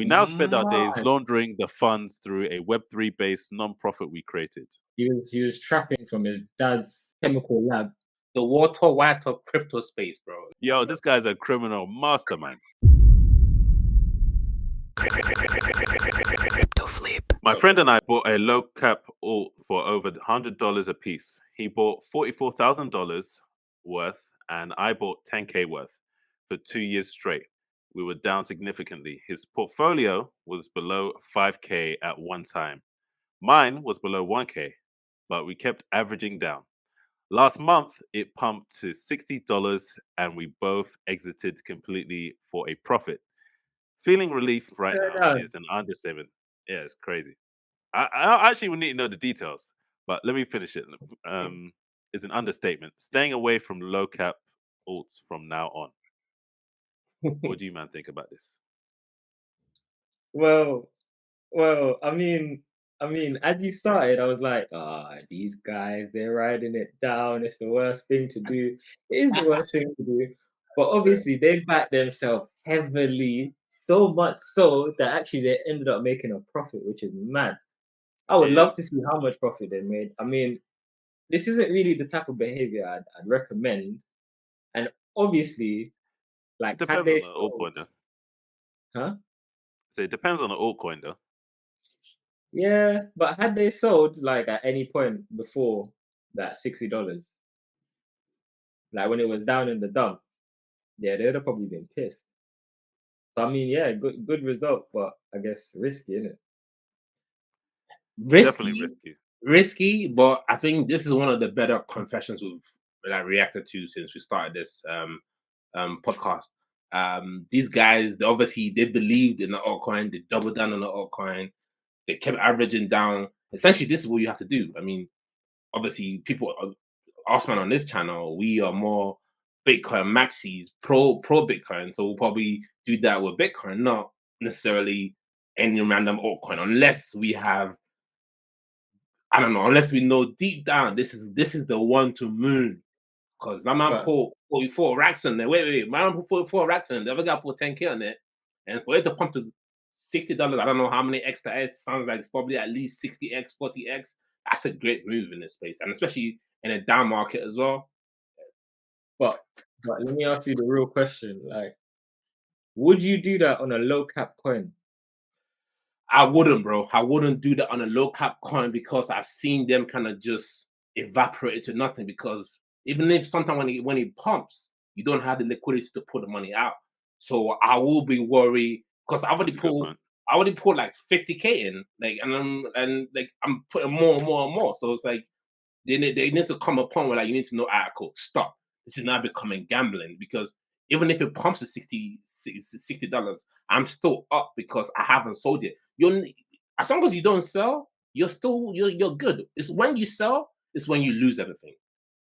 We now spend our days Mad. laundering the funds through a Web3 based non-profit we created. He was trapping from his dad's chemical lab. The Walter White of crypto space, bro. Yo, this guy's a criminal mastermind. Crypto flip. My friend and I bought a low cap alt for over $100 a piece. He bought $44,000 worth, and I bought 10K worth for 2 years straight. We were down significantly. His portfolio was below 5K at one time. Mine was below 1K, but we kept averaging down. Last month, it pumped to $60, and we both exited completely for a profit. Feeling relief right now is an understatement. Yeah, it's crazy. I actually would need to know the details, but let me finish it. Is an understatement. Staying away from low cap alts from now on. What do you man think about this? Well, I mean, as you started, I was like, these guys, they're riding it down. It's the worst thing to do. It is the worst thing to do. But obviously, they backed themselves heavily, so much so that actually they ended up making a profit, which is mad. I would It love is. to see how much profit they made. I mean, this isn't really the type of behavior I'd recommend. And obviously, It like, had depends they on the sold, altcoin though. huh? So it depends on the altcoin though. Yeah, but had they sold like at any point before that $60, like when it was down in the dump, yeah, they would have probably been pissed. So I mean, yeah, good result, but I guess risky, innit? Definitely Risky, risky. risky, but I think this is one of the better confessions we've reacted to since we started this podcast. These guys, they believed in the altcoin, they doubled down on the altcoin, they kept averaging down. Essentially, this is what you have to do. I mean, obviously, people, us man on this channel, we are more Bitcoin maxis, pro Bitcoin, so we'll probably do that with Bitcoin, not necessarily any random altcoin, unless we have, I don't know, unless we know deep down this is the one to moon. Because my man But put 44 racks on there. Wait, my man put 44 racks on there. The other guy put 10K on it. And for it to pump to $60, I don't know how many extra X. Sounds like it's probably at least 60X, 40X. That's a great move in this space. And especially in a down market as well. but let me ask you the real question: like, would you do that on a low cap coin? I wouldn't, bro. I wouldn't do that on a low cap coin because I've seen them kind of just evaporate to nothing. Because even if sometimes when it pumps, you don't have the liquidity to put the money out. So I will be worried because That's a good point. I already put like 50K in, like, and I'm putting more and more and more. So it's like there needs to come a point where like you need to know, cool, stop. This is now becoming gambling because even if it pumps to $60, I'm still up because I haven't sold it. You're as long as you don't sell, you're good. It's when you sell, it's when you lose everything.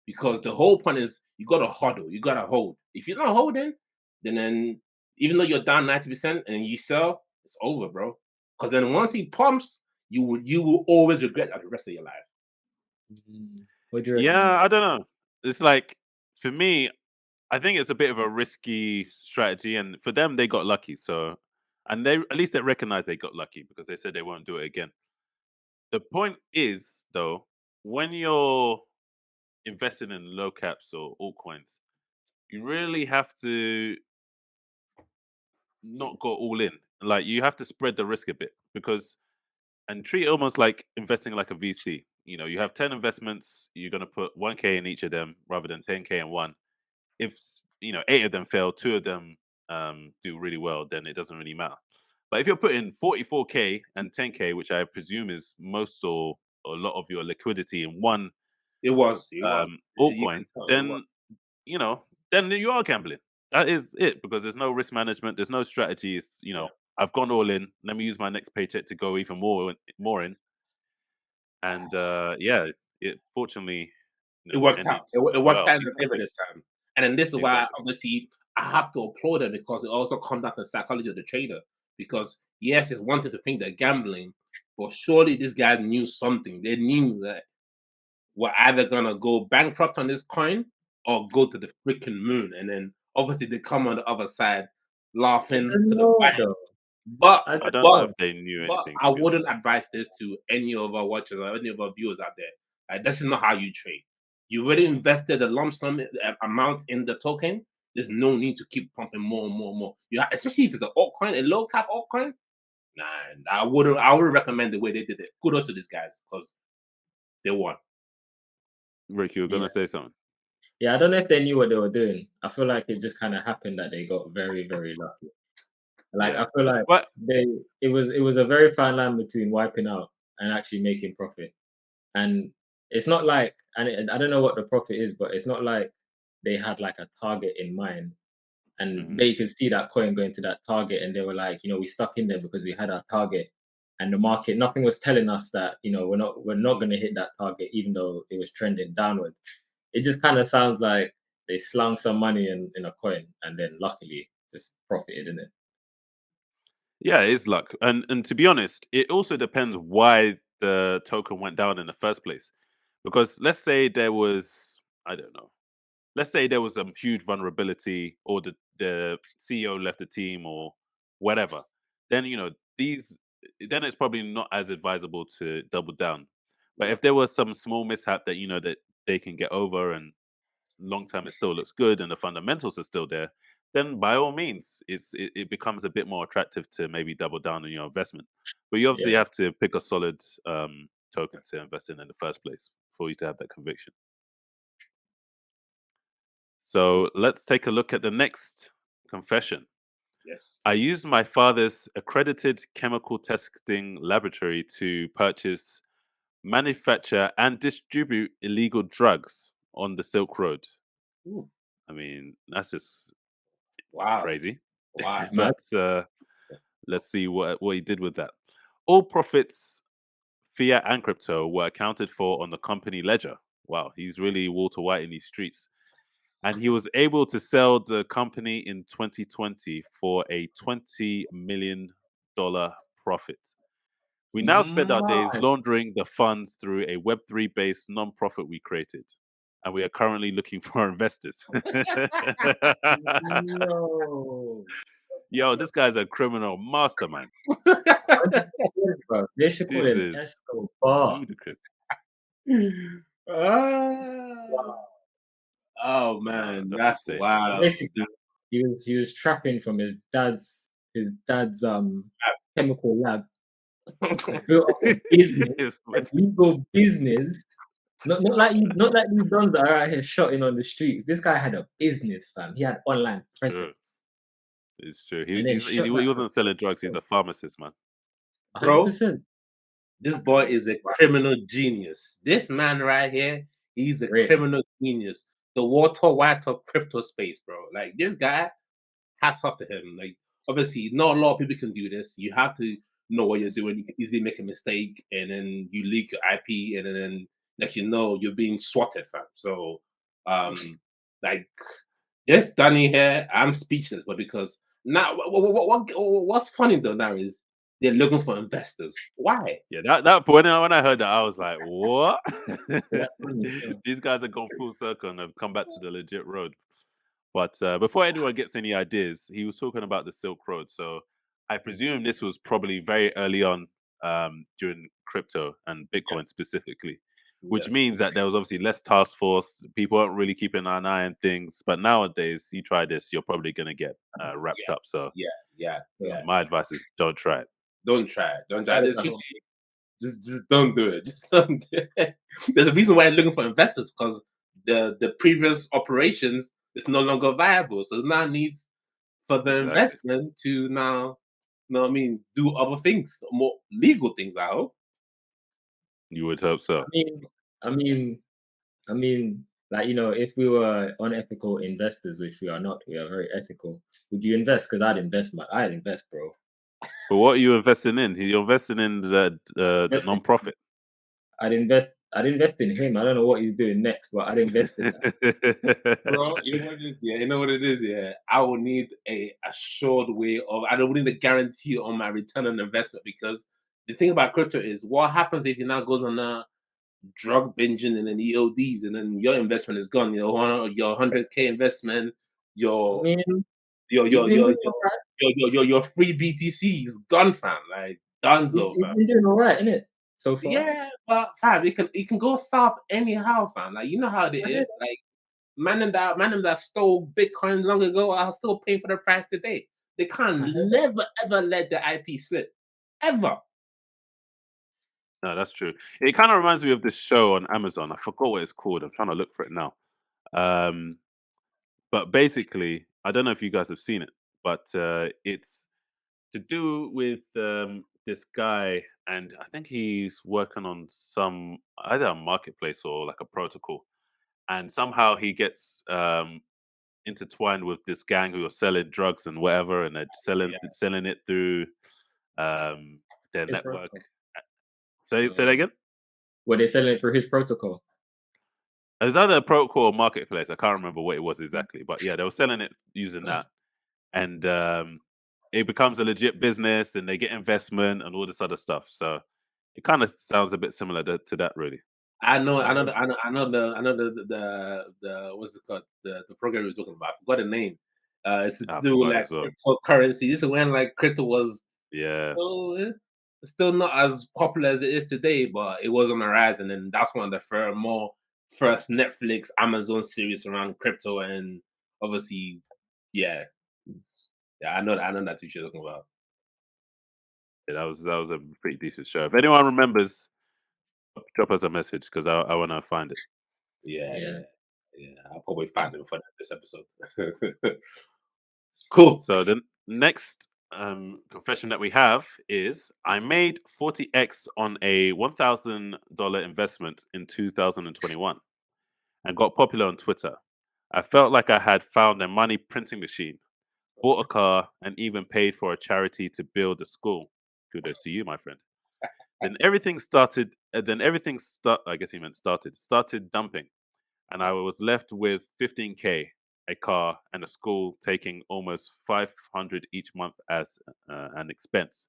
Because the whole point is you gotta hodl, you gotta hold. If you're not holding, then even though you're down 90% and you sell, it's over, bro. Because then once he pumps, you will always regret that the rest of your life. What do you reckon? Yeah, I don't know. It's like for me, I think it's a bit of a risky strategy, and for them, they got lucky. So, and they at least they recognize they got lucky because they said they won't do it again. The point is, though, when you're investing in low caps or altcoins, you really have to not go all in. Like you have to spread the risk a bit because and treat it almost like investing like a VC. You know, you have 10 investments, you're gonna put 1K in each of them rather than 10K in one. If you know 8 of them fail, 2 of them do really well, then it doesn't really matter. But if you're putting 44K and 10K, which I presume is most or a lot of your liquidity in one It was. You altcoin, can tell it was. then you know, then you are gambling. That is it because there's no risk management, there's no strategy. It's you know, I've gone all in. Let me use my next paycheck to go even more in. And yeah, it fortunately It worked out. ended It worked well. out in his favor this time. And then this is why Exactly. obviously I have to applaud them because it also comes down to the psychology of the trader. Because yes, it's one thing to think they're gambling, but surely these guys knew something. They knew that we're either gonna go bankrupt on this coin or go to the freaking moon. And then obviously they come on the other side I laughing don't to the know bank. though. But I I don't know but if they knew but anything, I to be honest. wouldn't advise this to any of our watchers or any of our viewers out there. This is not how you trade. You already invested a lump sum amount in the token. There's no need to keep pumping more and more and more. Especially if it's an altcoin, a low cap altcoin. Nah, I would recommend the way they did it. Kudos to these guys because they won. Rick, you were yeah, gonna say something. yeah. I don't know if they knew what they were doing. I feel like it just kind of happened that they got very, very lucky. Like Yeah. I feel like But it was a very fine line between wiping out and actually making profit. And it's not like, I don't know what the profit is, but it's not like they had like a target in mind and mhm. they could see that coin going to that target and they were like, we stuck in there because we had our target and the market, nothing was telling us that, we're not going to hit that target even though it was trending downward. It just kind of sounds like they slung some money in a coin and then luckily just profited in it. Yeah, it is luck. And to be honest, it also depends why the token went down in the first place. Because let's say there was, I don't know, let's say there was a huge vulnerability or the CEO left the team or whatever, then these then it's probably not as advisable to double down. But Yeah. if there was some small mishap that that they can get over and long term it still looks good and the fundamentals are still there, then by all means it becomes a bit more attractive to maybe double down on your investment. But you obviously Yeah. have to pick a solid token to invest in the first place for you to have that conviction. So let's take a look at the next confession. Yes. I used my father's accredited chemical testing laboratory to purchase, manufacture, and distribute illegal drugs on the Silk Road. Ooh, I mean, that's just wow. crazy. Wow. Man, But let's see what he did with that. All profits, fiat and crypto, were accounted for on the company ledger. Wow, he's really Walter White in these streets. And he was able to sell the company in 2020 for a $20 million profit. We now spend our days Man. laundering the funds through a Web3 based nonprofit we created. And we are currently looking for investors. no. Yo, this guy's a criminal mastermind. 100%, bro. They should call This him is Escobar. ludicrous. Ah. Oh No, man, that's that's insane. wild. Basically, he was trapping from his dad's chemical lab, built up a business, It's a with- legal business. Not like these dons that are out here shotting on the streets. This guy had a business, fam. He had online true. presence, It's true. and then He shot he that wasn't selling drugs. He's a pharmacist, man. 100%. This boy is a criminal genius. This man right here, he's a Great. criminal genius. The Walter White of crypto space, bro. Like this guy, hats off to him. Like obviously, not a lot of people can do this. You have to know what you're doing. You can easily make a mistake, and then you leak your IP, and then next you know you're being swatted, fam. So, like this Danny here, I'm speechless. But because now, what's funny though now is they're looking for investors. Why? Yeah, that when I heard that, I was like, "What?" Yeah, 100%. These guys have gone full circle and have come back to the legit road. But before anyone gets any ideas, he was talking about the Silk Road. So I presume this was probably very early on during crypto and Bitcoin Yes, specifically, which yes, means that there was obviously less task force. People weren't really keeping an eye on things. But nowadays, you try this, you're probably going to get wrapped yeah, up. So Yeah. my advice is don't try it. Don't try it. Don't try That it. is a Just don't do it. Just don't do it. There's a reason why they're looking for investors because the previous operations is no longer viable. So now needs for the Exactly. investment to now, you know what I mean, do other things, more legal things. I hope. You would hope so. I mean, I mean, I mean, like, if we were unethical investors, which we are not, we are very ethical. Would you invest? Because I'd invest, bro. But what are you investing in? You're investing in the Invest in, non-profit. I'd invest in him. I don't know what he's doing next, but I'd invest in that. Bro, you know what it is, yeah. You know what it is, yeah. I will need a assured way of. I don't need a guarantee on my return on investment because the thing about crypto is what happens if it now goes on a drug binging and then EODs and then your investment is gone. Your 100K investment, I your mean, your He's your been your doing your all right. your free BTC is gone, fam. Like Dunzo, He's fam. been doing all right, innit? So far. Yeah, but fam, it can go south anyhow, fam. Like you know how it I heard is. Like man, that stole Bitcoin long ago are still paying for the price today. They can't I heard never ever let the IP slip, ever. No, that's true. It kind of reminds me of this show on Amazon. I forgot what it's called. I'm trying to look for it now. Um, but basically, I don't know if you guys have seen it, but it's to do with this guy, and I think he's working on some either a marketplace or like a protocol, and somehow he gets intertwined with this gang who are selling drugs and whatever, and they're selling it through um, their his network. protocol. Say that again. Were they selling it for his protocol? It was either a protocol or marketplace. I can't remember what it was exactly, but yeah, they were selling it using that, and it becomes a legit business, and they get investment and all this other stuff. So it kind of sounds a bit similar to that, really. I know, I I know, heard the, I know, I know the what's it called? The program you're talking about. I forgot the name. It's to I do with forgot like as well. cryptocurrency. This is when like crypto was Yeah, still not as popular as it is today, but it was on the rise, and then that's one of the first Netflix, Amazon series around crypto, and obviously, yeah, yeah, I know that's what you're talking about. yeah, that was a pretty decent show. If anyone remembers, drop us a message because I want to find it. Yeah, yeah. yeah, yeah. I'll probably find them for this episode. Cool. So the next confession that we have is I made 40x on a $1,000 investment in 2021 and got popular on Twitter. I felt like I had found a money printing machine, bought a car, and even paid for a charity to build a school. Kudos to you, my friend. Then everything started. Then everything start. I guess he meant started dumping, and I was left with 15K, a car, and a school, taking almost 500 each month as an expense.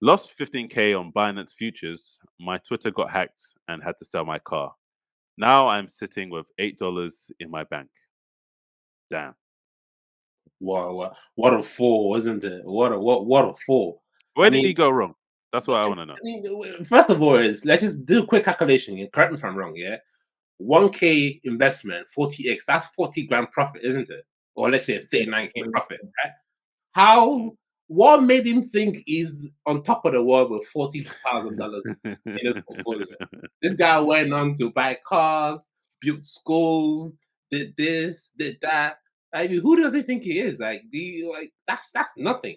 Lost 15K on Binance futures. My Twitter got hacked and had to sell my car. Now I'm sitting with $8 in my bank. Damn. What a fall, wasn't it? What a fall. I Where did he mean, go wrong? That's what I want to know. first of all, let's just do a quick calculation. Yeah? Correct me if I'm wrong. Yeah, 1K investment, 40x. That's 40 grand profit, isn't it? Or let's say 39K profit. Right? How? What made him think he's on top of the world with $40,000 in his portfolio? This guy went on to buy cars, built schools, did this, did that. I mean, who does he think he is? Like, that's nothing.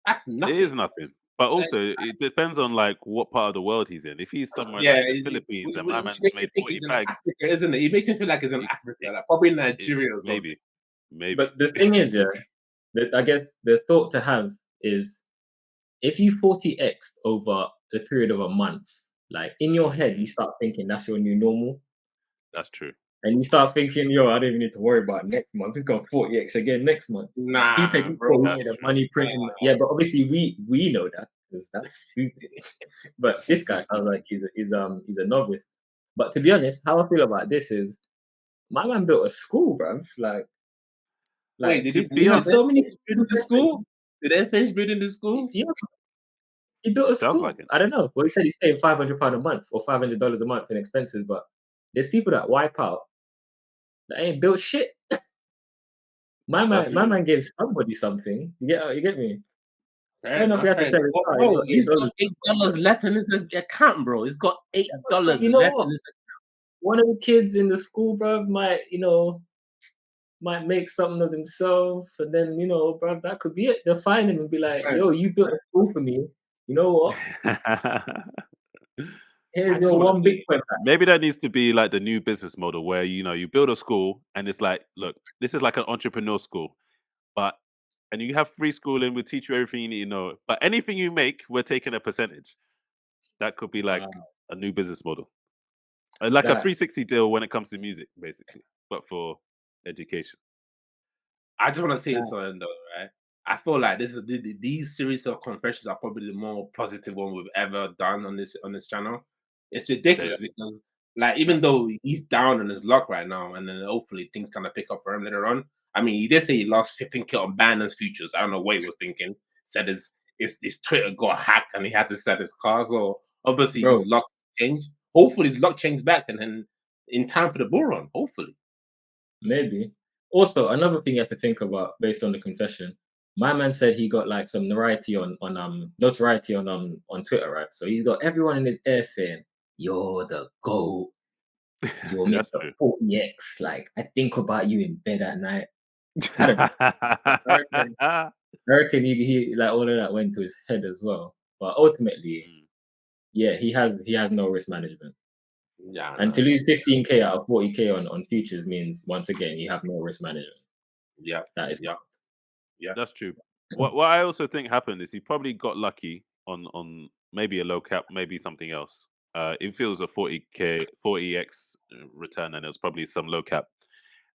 That's It nothing. is nothing. But Like, also, it depends on like what part of the world he's in. If he's somewhere yeah, like the Philippines and my which man's makes you made think 40 he's in bags, Africa, isn't it? It makes you feel like he's in it, Africa, like probably it, Nigeria or something. maybe. But the thing is, yeah, that I guess the thought to have is if you 40x over the period of a month, like in your head, you start thinking that's your new normal. That's true. And you start thinking, yo, I don't even need to worry about next month. It's got 40x again next month. He said Nah, he bro. thought he That's made a true. money printing. Yeah, but obviously we know that because that's stupid. But this guy sounds like he's a novice. But to be honest, how I feel about this is my man built a school, bruv. Wait, Like To we be have honest, so many finish building the school? Did they finish building the school? yeah, he built a sounds like school. it. I don't know. Well, he said he's paying £500 a month or $500 a month in expenses, but there's people that wipe out that ain't built shit. That's My true. man gave somebody something. You get me? I don't know if he My had to friend. sell his car. He Bro, got he's got $8. $8 left in his account, bro. He's got $8 You know left what? in his One of the kids in the school, bruv, might make something of himself, and then bruv, that could be it. They'll find him and be like, account. "Yo, you built a school for me. You know what? I Here's just your want to one say, Bitcoin back." Maybe that needs to be like the new business model where you build a school and it's like, look, this is like an entrepreneur school, but and you have free schooling, we teach you everything you need to know. But anything you make, we're taking a percentage. That could be like Wow, a new business model. Like a that 360 deal when it comes to music, basically, but for education. I just want to say that something though, right? I feel like these series of confessions are probably the more positive one we've ever done on this channel. It's Same. ridiculous because, like, even though he's down on his luck right now, and then hopefully things kind of pick up for him later on, I mean, he did say he lost 15K on Binance futures. I don't know what he was thinking. Said his Twitter got hacked and he had to sell his car. So obviously Bro, his luck changed. Hopefully his luck changed back and then in time for the bull run. Hopefully. maybe. Also, another thing you have to think about based on the confession. My man said he got like some notoriety on Twitter, right? So he's got everyone in his ear saying, "You're the GOAT. You're That's Mr. true. 40x. Like, I think about you in bed at night." I don't know. I reckon he like all of that went to his head as well. But ultimately, Mm, yeah, he has no risk management. Yeah, And no. to lose 15K out of 40K on futures means once again you have no risk management. Yeah, That is yeah, yeah. that's true. What I also think happened is he probably got lucky on maybe a low cap, maybe something else. If it was a 40x return, and it was probably some low cap,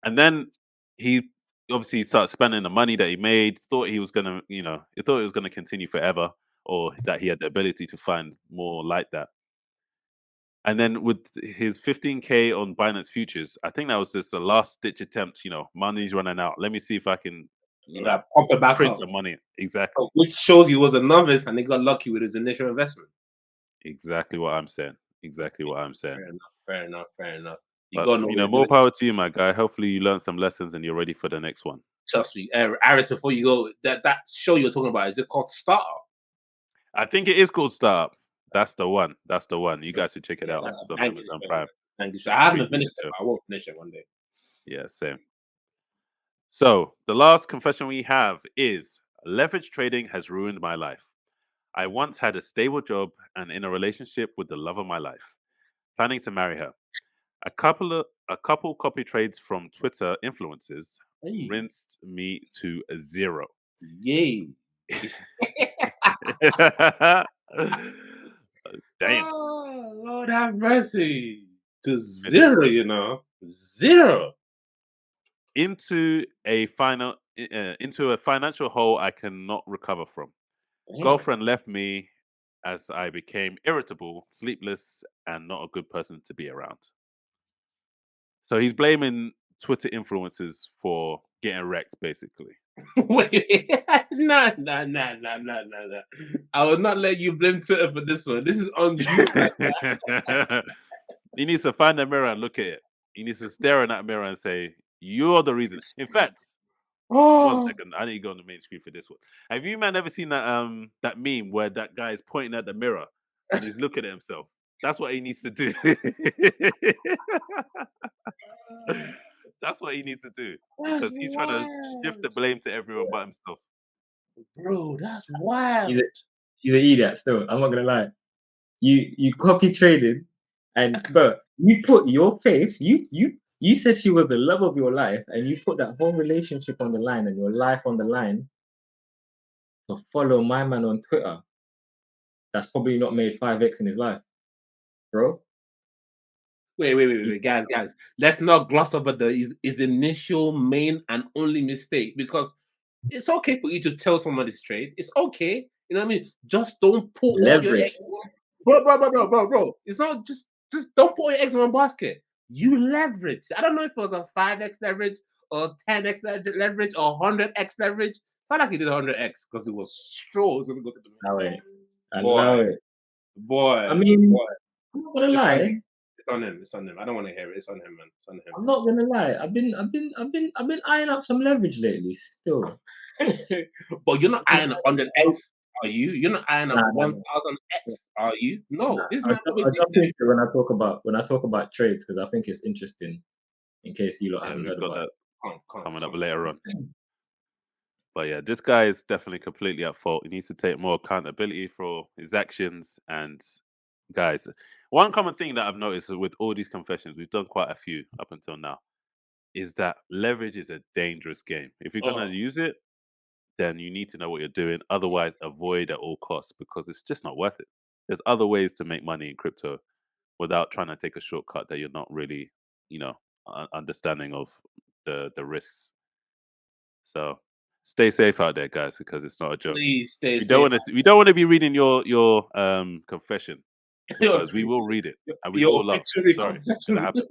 and then he obviously started spending the money that he made. Thought he was gonna, he thought it was gonna continue forever, or that he had the ability to find more like that. And then with his 15K on Binance futures, I think that was just a last ditch attempt. Money's running out. Let me see if I can, Pump it back print up. some money. Exactly. Which shows he was a novice and he got lucky with his initial investment. Exactly what I'm saying. Exactly what I'm saying. Fair enough. Fair enough. Fair enough. You But gotta know what you're more doing. power to you, my guy. Hopefully you learn some lessons and you're ready for the next one. Trust me. Aris, before you go, that show you're talking about, is it called Startup? I think it is called Startup. That's the one. That's the one. You guys should check it Yeah, out. that's It's a on banging Amazon show. Prime. Thank you. So It's I a pretty haven't decent finished it, show. but I will finish it one day. Yeah, same. So the last confession we have is leverage trading has ruined my life. I once had a stable job and in a relationship with the love of my life, planning to marry her. A couple copy trades from Twitter influencers Hey, rinsed me to a zero. yay. Damn. Oh, Lord have mercy. To It's zero, Zero. into a financial hole I cannot recover from. Damn. Girlfriend left me as I became irritable, sleepless, and not a good person to be around. So he's blaming Twitter influencers for getting wrecked, basically. Wait, no, no, no, no, no, no, no. I will not let you blame Twitter for this one. This is on you, man. He needs to find a mirror and look at it. He needs to stare in that mirror and say, "You're the reason." In fact, one Oh, second, I need to go on the main screen for this one. Have you man ever seen that meme where that guy is pointing at the mirror and he's looking at himself? That's what he needs to do. That's what he needs to do that's because he's trying to shift wild, the blame to everyone but himself. bro. That's He's wild. a he's an idiot still. I'm not gonna lie. You copy traded and bro, you put your faith, you said she was the love of your life, and you put that whole relationship on the line and your life on the line to follow my man on Twitter. That's probably not made 5x in his life, bro. Wait, guys. Let's not gloss over his initial main and only mistake because it's okay for you to tell somebody straight. It's okay. You know what I mean? Just don't put all your eggs, Leverage. bro. It's not just don't put all your eggs in one basket. You leverage. I don't know if it was a 5x leverage or 10x leverage or 100x leverage. It's not like he did 100x because it was sure it was gonna go to the Allow it. boy, Allow it. I boy, mean, boy. I'm not gonna It's on him. lie. It's on him. It's on him. I don't want to hear it. It's on him, man. It's on him. I'm not gonna lie. I've been eyeing up some leverage lately. Still, But you're not nah, eyeing 100x, are you? You're not eyeing up nah, nah. 1000x, are you? No, Nah. this I'll, man jump- probably I'll did jump that. into it when I talk about trades because I think it's interesting. In case you lot Yeah, haven't we've heard got about that Come coming up on. later on. But yeah, this guy is definitely completely at fault. He needs to take more accountability for his actions. And guys, one common thing that I've noticed with all these confessions, we've done quite a few up until now, is that leverage is a dangerous game. If you're Oh, gonna use it, then you need to know what you're doing. Otherwise, avoid at all costs because it's just not worth it. There's other ways to make money in crypto without trying to take a shortcut that you're not really, understanding of the risks. So stay safe out there, guys, because it's not a joke. please stay We don't safe. want to. We don't want to be reading your confession Your, because we will read it and we your will laugh. obituary Sorry, it's gonna confession.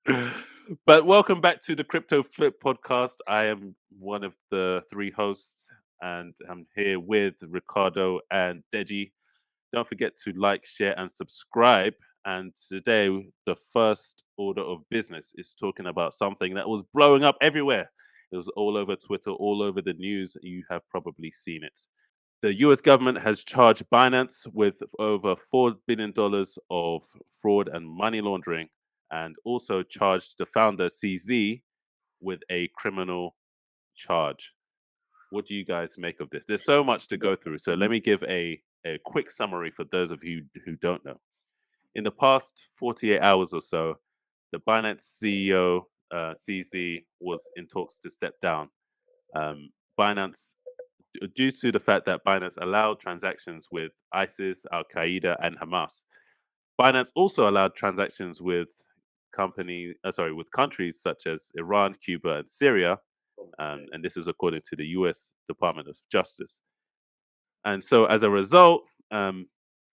happen. But welcome back to the Crypto Flip podcast. I am one of the three hosts, and I'm here with Ricardo and Deji. Don't forget to like, share, and subscribe. And today, the first order of business is talking about something that was blowing up everywhere. It was all over Twitter, all over the news. You have probably seen it. The US government has charged Binance with over $4 billion of fraud and money laundering, and also charged the founder, CZ, with a criminal charge. What do you guys make of this? There's so much to go through. So let me give a quick summary for those of you who don't know. In the past 48 hours or so, the Binance CEO, CZ, was in talks to step down. Binance, due to the fact that Binance allowed transactions with ISIS, Al Qaeda, and Hamas. Binance also allowed transactions with with countries such as Iran, Cuba, and Syria, and this is according to the U.S. Department of Justice. And so, as a result, the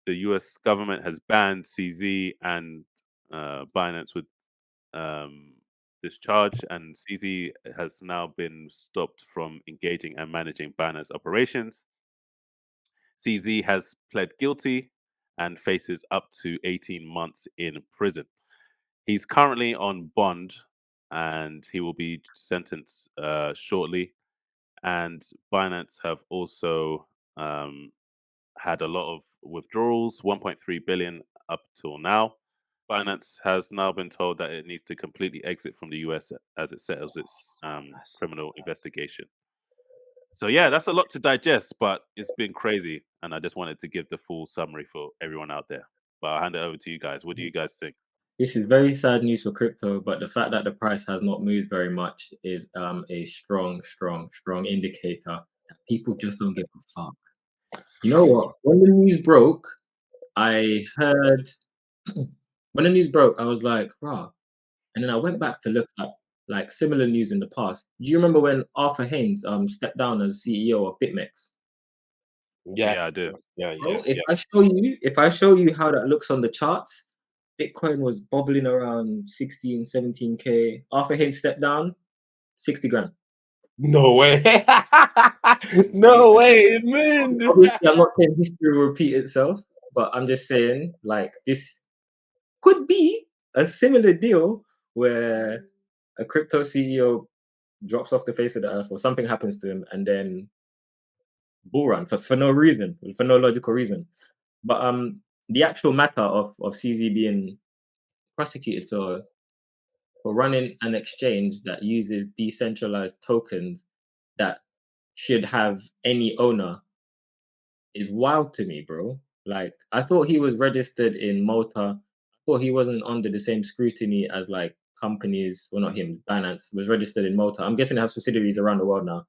U.S. government has banned CZ and Binance with this charge, and CZ has now been stopped from engaging and managing Binance operations. CZ has pled guilty and faces up to 18 months in prison. He's currently on bond and he will be sentenced shortly. And Binance have also had a lot of withdrawals, 1.3 billion up till now. Binance has now been told that it needs to completely exit from the US as it settles its criminal investigation. So yeah, that's a lot to digest, but it's been crazy, and I just wanted to give the full summary for everyone out there. But I'll hand it over to you guys. What do you guys think? This is very sad news for crypto, but the fact that the price has not moved very much is a strong indicator that people just don't give a fuck. You know what? When the news broke, I heard when the news broke, I was like, rah. And then I went back to look at like similar news in the past. Do you remember when Arthur Haynes stepped down as CEO of BitMEX? Yeah, I do. Yeah. Bro, if I show you how that looks on the charts, Bitcoin was bobbling around 16, 17K. Arthur Haynes stepped down, 60 grand. No way. No way, man. Obviously, I'm not saying history will repeat itself, but I'm just saying, like, this could be a similar deal where a crypto CEO drops off the face of the earth or something happens to him and then bull run for no reason, for no logical reason. But the actual matter of CZ being prosecuted for running an exchange that uses decentralized tokens that should have any owner is wild to me, bro. Like, I thought he was registered in Malta. I thought he wasn't under the same scrutiny as like companies. Well, not him. Binance was registered in Malta. I'm guessing they have subsidiaries around the world now,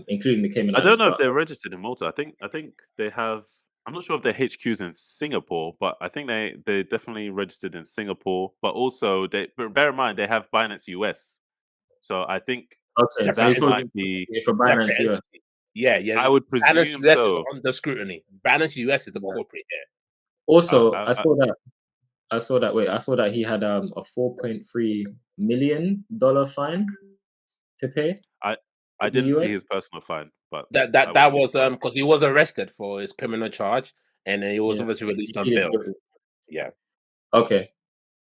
including the Cayman I don't Islands. know if But they're registered in Malta. I think they have. I'm not sure if their HQ's in Singapore, but I think they definitely registered in Singapore. But also, but bear in mind they have Binance US, so I think okay, so Separate he's that supposed to might entity. be. be for Separate Binance, yeah. entity. Yeah. I would Binance presume US is so. under scrutiny. Binance US is the Yeah. corporate here. Also, I, I saw that. I saw that. Wait, I saw that he had a $4.3 million fine to pay I I in the didn't see US. his personal fine, but I That wouldn't be was surprised. because he was arrested for his criminal charge, and then he was Yeah, obviously he released on pleaded bail. guilty. Yeah, Okay.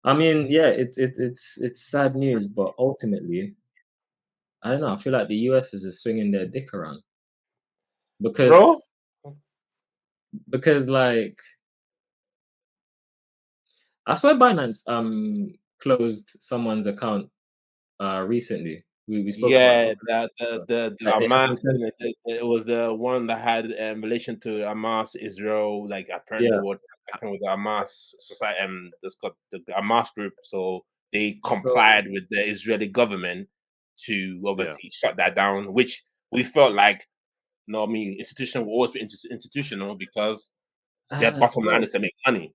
I mean, yeah, it's sad news, but ultimately, I don't know. I feel like the US is just swinging their dick around bro. because like I swear Binance closed someone's account recently. We spoke about Yeah, it. the Like they had Hamas, intent. and it was the one that had in relation to Hamas Israel. Like apparently, Yeah. what happened with the Hamas society and the Hamas group, so they So complied with the Israeli government to Yeah. obviously shut that down, which we felt like, no, I mean, institutional will always be institutional because their bottom line bro, is to make money.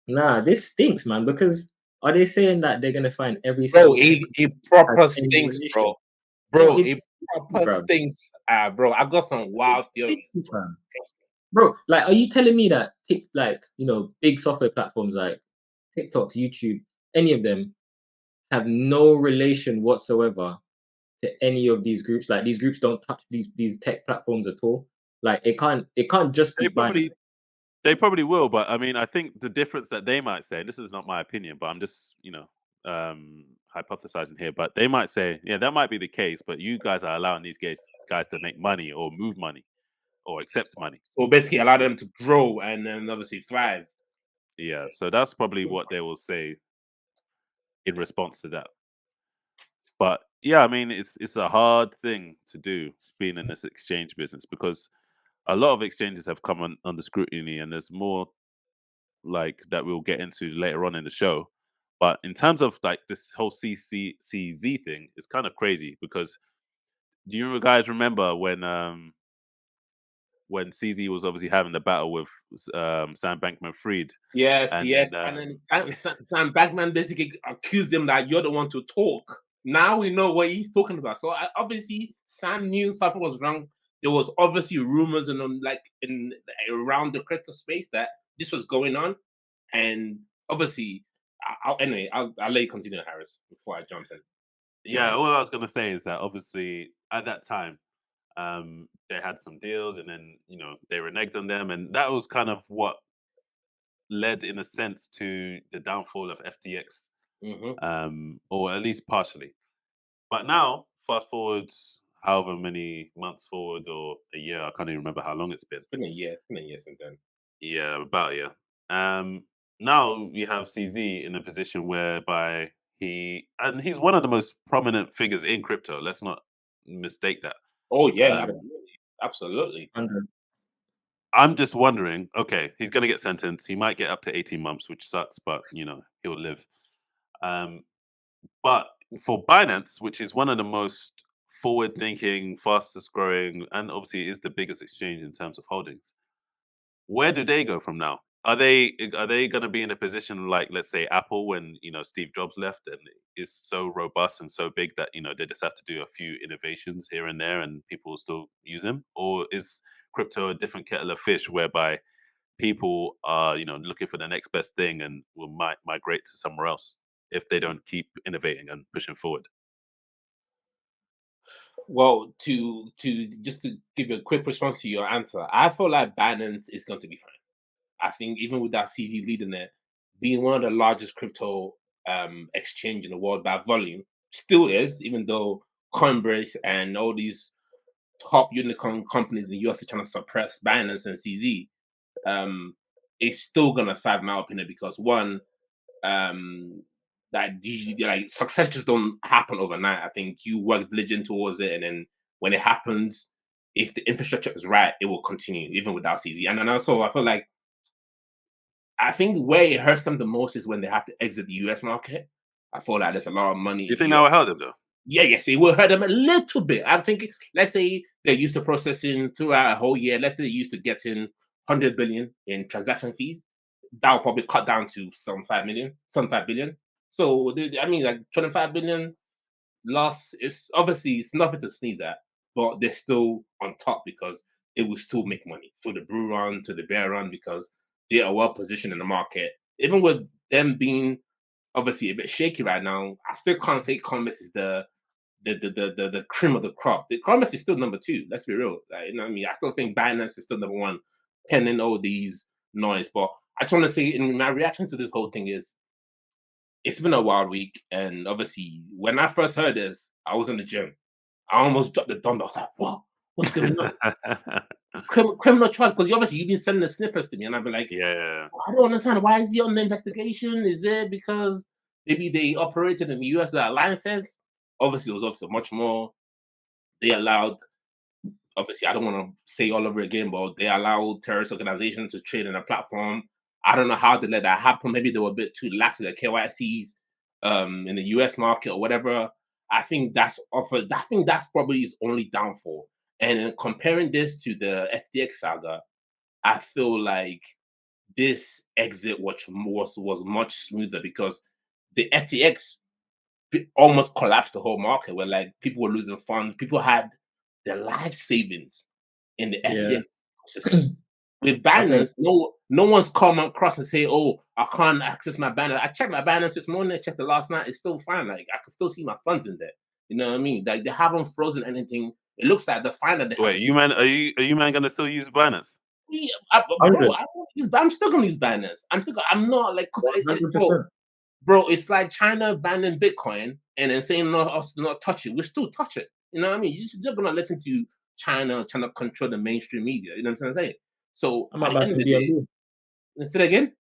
nah, this stinks, man. Because are they saying that they're gonna find every Bro, single company it that has proper any stinks, relation? bro. Bro, Bro, it's it sticky, proper bro. stinks. Bro, I got some wild It's theories. sticky, fam. Trust me. Bro, like, are you telling me that big software platforms like TikTok, YouTube, any of them have no relation whatsoever to any of these groups. Like these groups don't touch these tech platforms at all. Like it can't just They be Binance. probably will, but I mean, I think the difference that they might say, and this is not my opinion, but I'm just, hypothesizing here, but they might say, yeah, that might be the case, but you guys are allowing these guys to make money or move money or accept money. Or basically allow them to grow and then obviously thrive. Yeah, so that's probably what they will say in response to that. But yeah, I mean, it's a hard thing to do being in this exchange business because a lot of exchanges have come under scrutiny, and there's more like that we'll get into later on in the show. But in terms of like this whole CCCZ thing, it's kind of crazy because do you guys remember when CZ was obviously having the battle with Sam Bankman-Fried, Yes, yes. and And then Sam Bankman basically accused him that you're the one to talk. Now we know what he's talking about. So obviously Sam knew something was wrong. There was obviously rumors and like in around the crypto space that this was going on, and obviously, anyway, I'll let you continue, Harris, before I jump in. yeah, all I was gonna say is that obviously at that time they had some deals, and then they reneged on them, and that was kind of what led, in a sense, to the downfall of FTX, Mm-hmm. or at least partially. But now, fast forward however many months forward or a year, I can't even remember how long it's been. It's been a year. It's been a year since then. Yeah, about a year. Now we have CZ in a position whereby he's one of the most prominent figures in crypto. Let's not mistake that. Oh yeah, Um, absolutely. I'm just wondering. Okay, he's gonna get sentenced. He might get up to 18 months, which sucks, but he'll live. Um, but for Binance, which is one of the most forward-thinking, fastest growing, and obviously is the biggest exchange in terms of holdings, where do they go from now? Are they going to be in a position like, let's say, Apple, when Steve Jobs left and is so robust and so big that they just have to do a few innovations here and there and people will still use them? Or is crypto a different kettle of fish whereby people are looking for the next best thing and will migrate to somewhere else if they don't keep innovating and pushing forward? Well, to just to give you a quick response to your answer, I feel like Binance is going to be fine. I think even with that CZ leading it, being one of the largest crypto exchange in the world by volume, still is, even though Coinbase and all these top unicorn companies in the US are trying to suppress Binance and CZ. It's still gonna thrive, in my opinion, because one, um, like success just don't happen overnight. I think you work diligent towards it, and then when it happens, if the infrastructure is right, it will continue even without CZ. And then also, I think where it hurts them the most is when they have to exit the US market. I feel like there's a lot of money You in the think that US. will help them though? Yeah, yes, it will hurt them a little bit. I think, let's say they're used to processing throughout a whole year. Let's say they're used to getting 100 billion in transaction fees. That will probably cut down to some 5 million, some 5 billion. So, I mean, like 25 billion loss is obviously it's nothing to sneeze at, but they're still on top because it will still make money for the Brew run to the Bear run because they are well positioned in the market. Even with them being obviously a bit shaky right now, I still can't say Coinbase is the cream of the crop. The Coinbase is still number two. Let's be real. Like, you know what I mean? I still think Binance is still number one, pending all these noise. But I just want to say, in my reaction to this whole thing is, it's been a wild week, and obviously, when I first heard this, I was in the gym. I almost dropped the dumbbell. I was like, "What? What's going on? Criminal charge?" Because obviously you've been sending the snippets to me, and I've been like, Yeah. "I don't understand. Why is he on the investigation? Is it because maybe they operated in the US without licenses?" Obviously, it was also much more. They allowed, obviously, I don't want to say all over again, but they allowed terrorist organizations to trade in a platform. I don't know how they let that happen. Maybe they were a bit too lax with their KYCs in the US market or whatever. I think that's offered. I think that's probably his only downfall. And in comparing this to the FTX saga, I feel like this exit was much smoother because the FTX almost collapsed the whole market where like people were losing funds. People had their life savings in the Yeah. FTX system. With I think Binance, no one's come across and say, "Oh, I can't access my Binance." I checked my Binance this morning. I checked it last night. It's still fine. Like I can still see my funds in there. You know what I mean? Like they haven't frozen anything. It looks like the fine that they have. Wait, you man, are you man gonna still use Binance? Bro, 100, I'm still gonna use Binance. I'm not like, cause 100%. bro, it's like China banning Bitcoin and then saying no, us not touch it. We still touch it. You know what I mean? You're just gonna listen to China trying to control the mainstream media. You know what I'm saying? So I at might the buy end of some the day, BNB. let's say it again.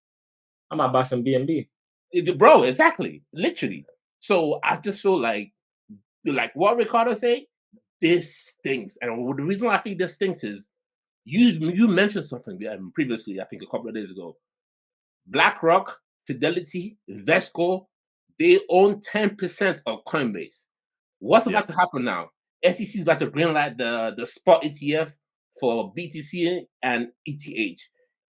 I might buy some BNB. Bro, exactly, literally. So I just feel like what Ricardo say, this stinks, and the reason why I think this stinks is you mentioned something previously, I think a couple of days ago. BlackRock, Fidelity, Vesco, they own 10% of Coinbase. What's Yeah. about to happen now? SEC is about to greenlight the spot ETF for BTC and ETH.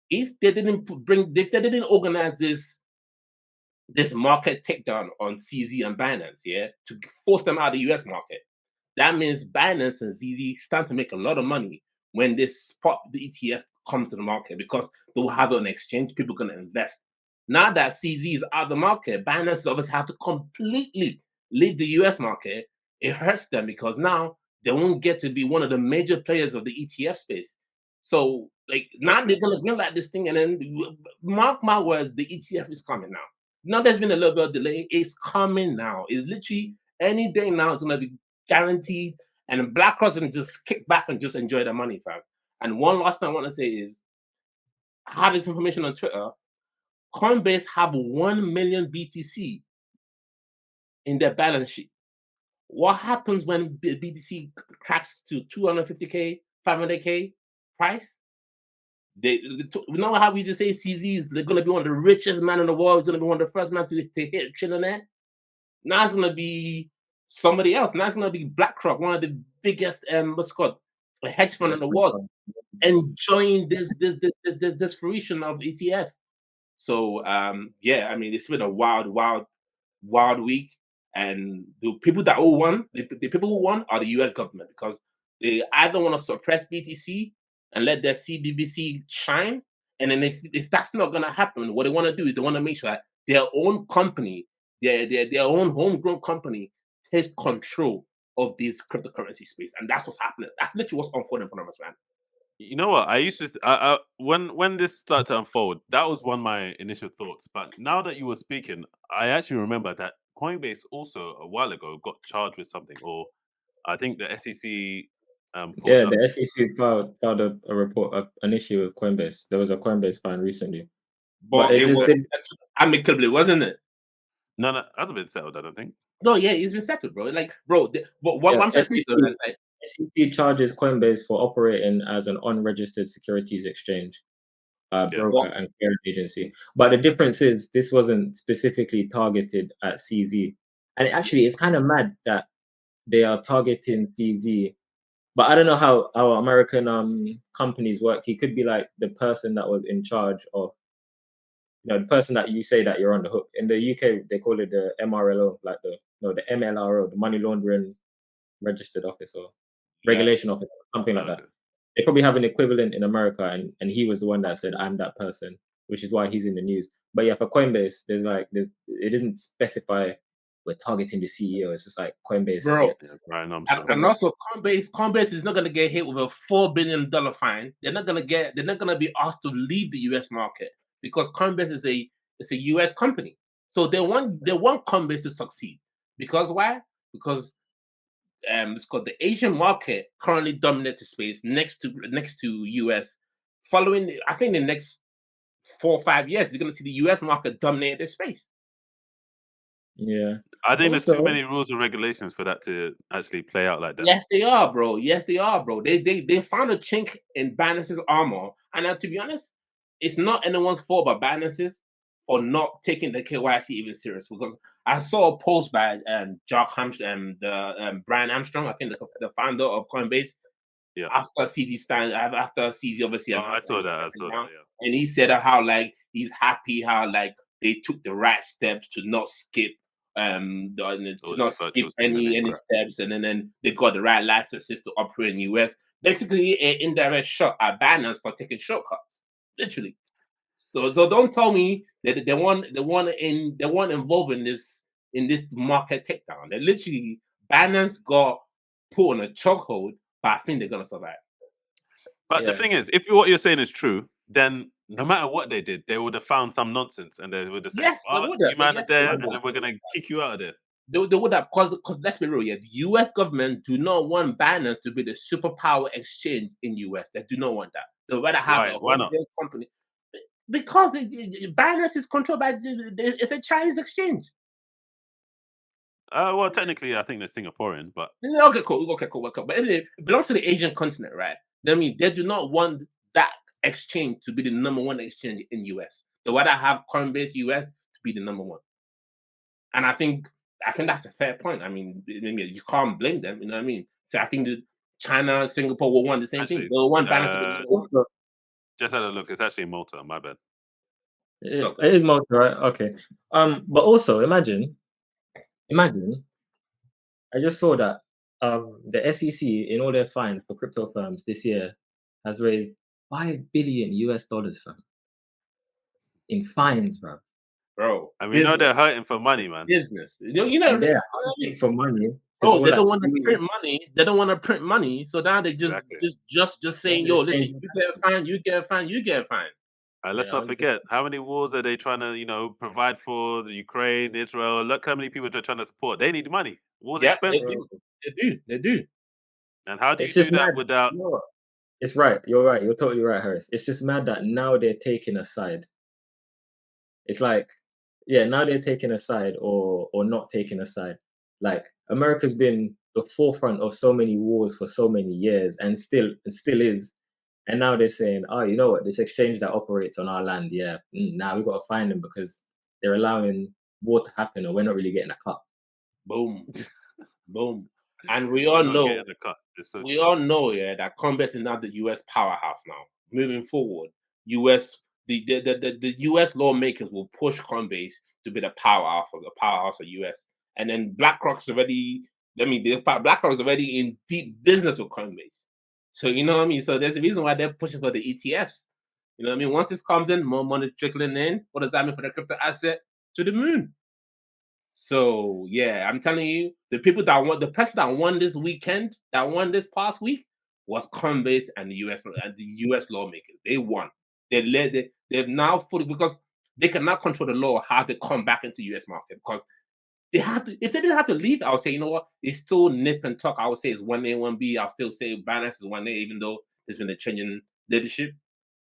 If they didn't organize this market takedown on CZ and Binance, yeah, to force them out of the US market. That means Binance and CZ stand to make a lot of money when this spot the ETF comes to the market because they will have it on exchange. People are going to invest. Now that CZ is out of the market, Binance obviously have to completely leave the US market. It hurts them because now they won't get to be one of the major players of the ETF space. So, like, now they're going to greenlight this thing, and then mark my words, the ETF is coming now. Now there's been a little bit of delay. It's coming now. It's literally any day now. It's going to be guaranteed. And BlackRock's going to just kick back and just enjoy the money, fam. And one last thing I want to say is, I have this information on Twitter. Coinbase have 1 million BTC in their balance sheet. What happens when BTC cracks to 250K, 500K price? You know how we just say CZ is going to be one of the richest man in the world. He's going to be one of the first man to hit trillionaire. Now it's gonna be somebody else. Now it's gonna be BlackRock, one of the biggest what's it called, a hedge fund in the world, enjoying this fruition of ETF. So yeah, I mean it's been a wild week, and the people that all won, the people who won are the US government because they either want to suppress BTC and let their CBBC shine, and then if that's not gonna happen, what they want to do is they want to make sure that their own company, their own homegrown company, takes control of this cryptocurrency space, and that's what's happening. That's literally what's unfolding in front of us, man. You know what? I used to when this started to unfold, that was one of my initial thoughts. But now that you were speaking, I actually remember that Coinbase also a while ago got charged with something, or I think the SEC pulled Yeah, up. the SEC filed a report, an issue with Coinbase. There was a Coinbase fine recently, but But it it just was did. settled amicably, wasn't it? No, no, hasn't been settled. I don't think. No, yeah, it's been settled, bro. Like, bro, but what Yeah, I'm trying to say though, that's like, SEC charges Coinbase for operating as an unregistered securities exchange, Yeah, broker, but and clearing agency. But the difference is this wasn't specifically targeted at CZ, and actually, it's kind of mad that they are targeting CZ. But I don't know how American companies work. He could be like the person that was in charge of, the person that you say that you're on the hook. In the UK, they call it the MRLO, like the MLRO, the money laundering registered office or yeah, regulation office, something like that. okay. They probably have an equivalent in America, and he was the one that said, "I'm that person," which is why he's in the news. But yeah, for Coinbase, it didn't specify we're targeting the CEO. It's just like Coinbase bro. Yeah, gets Brian Armstrong. And covered. also Coinbase is not gonna get hit with a $4 billion fine. They're not gonna be asked to leave the US market because Coinbase is a US company. So they want Coinbase to succeed. Because why? Because it's called the Asian market currently dominates the space next to US. Following, I think the next 4 or 5 years, you're gonna see the US market dominate the space. Yeah. I think there's too Also, many rules and regulations for that to actually play out like that. Yes, they are, bro. Yes, they are, bro. They found a chink in Binance's armor, and to be honest, it's not anyone's fault but Binance's for not taking the KYC even serious. Because I saw a post by Jack Armstrong, Brian Armstrong, I think the founder of Coinbase, Yeah. after CZ obviously Oh, I announced that saw he was that. I stepping saw down, that. Yeah. and he said how like he's happy how like they took the right steps to not skip All to this not skip virtual signaling any crap. steps, and then they got the right licenses to operate in US. Basically, an indirect shot at Binance for taking shortcuts. literally. So don't tell me that they weren't involved in this market takedown. They literally Binance got put on a chokehold, but I think they're gonna survive. But the Yeah. thing is, if what you're saying is true, then no matter what they did, they would have found some nonsense and they would have said, Yes, they "Oh, would you have. man are Yes, they there, would and have. then we're gonna kick you out of there." They would have, because let's be real, yeah, the US government do not want Binance to be the superpower exchange in US. They do not want that. They'd rather have a Why? Why whole not? damn company. Because Binance is controlled by it's a Chinese exchange. Well, technically, I think they're Singaporean, but Yeah, okay, cool. Okay, cool. Okay. But anyway, it belongs to the Asian continent, right? I mean, they do not want that exchange to be the number one exchange in US. They rather have Coinbase US to be the number one. And I think that's a fair point. I mean, you can't blame them. You know what I mean? So I think that China, Singapore will want the same thing. actually, They'll want Binance to be the number one. Also, just had a look. It's actually Malta. My bad. So it is Malta, right? Okay. But also imagine, I just saw that the SEC in all their fines for crypto firms this year has raised $5 billion, fam, in fines, bro. bro, And we know they're business, hurting for money, man. business. And they're What I hunting mean? for money because Bro, all they like don't want to print money. They don't want to print money. So now they Exactly. just saying, yo, just listen, changing. you get a fine, you get a fine, you get a fine. Let's Yeah, not 100%. forget how many wars are they trying to, provide for the Ukraine, Israel. Look how many people they're trying to support. They need money. War's Yeah, they expensive, do. They do. They do. and how do you It's do just that mad. without? You know what? It's right. You're right. You're totally right, Harris. It's just mad that now they're taking a side. It's like, yeah, now they're taking a side or not taking a side. Like America's been the forefront of so many wars for so many years and still is. And now they're saying, oh, you know what? This exchange that operates on our land, yeah, now we got to find them because they're allowing war to happen, or we're not really getting a cut. Boom. Boom. And we We're all not know getting the cut. It's so we true. all know, yeah, that Coinbase is now the US powerhouse now. Moving forward, US the US lawmakers will push Coinbase to be the powerhouse of US. And then BlackRock's already BlackRock's already in deep business with Coinbase. So you know what I mean? So there's a reason why they're pushing for the ETFs. You know what I mean? Once this comes in, more money trickling in. What does that mean for the crypto asset? To the moon. So yeah, I'm telling you, the person that won this weekend, that won this past week, was Coinbase and the US lawmakers. They won. They've now fully, because they cannot control the law how they come back into US market, because they have to. If they didn't have to leave, I would say, you know what, it's still nip and tuck. I would say it's 1A, 1B. I'll still say Binance is 1A, even though there's been a change in leadership.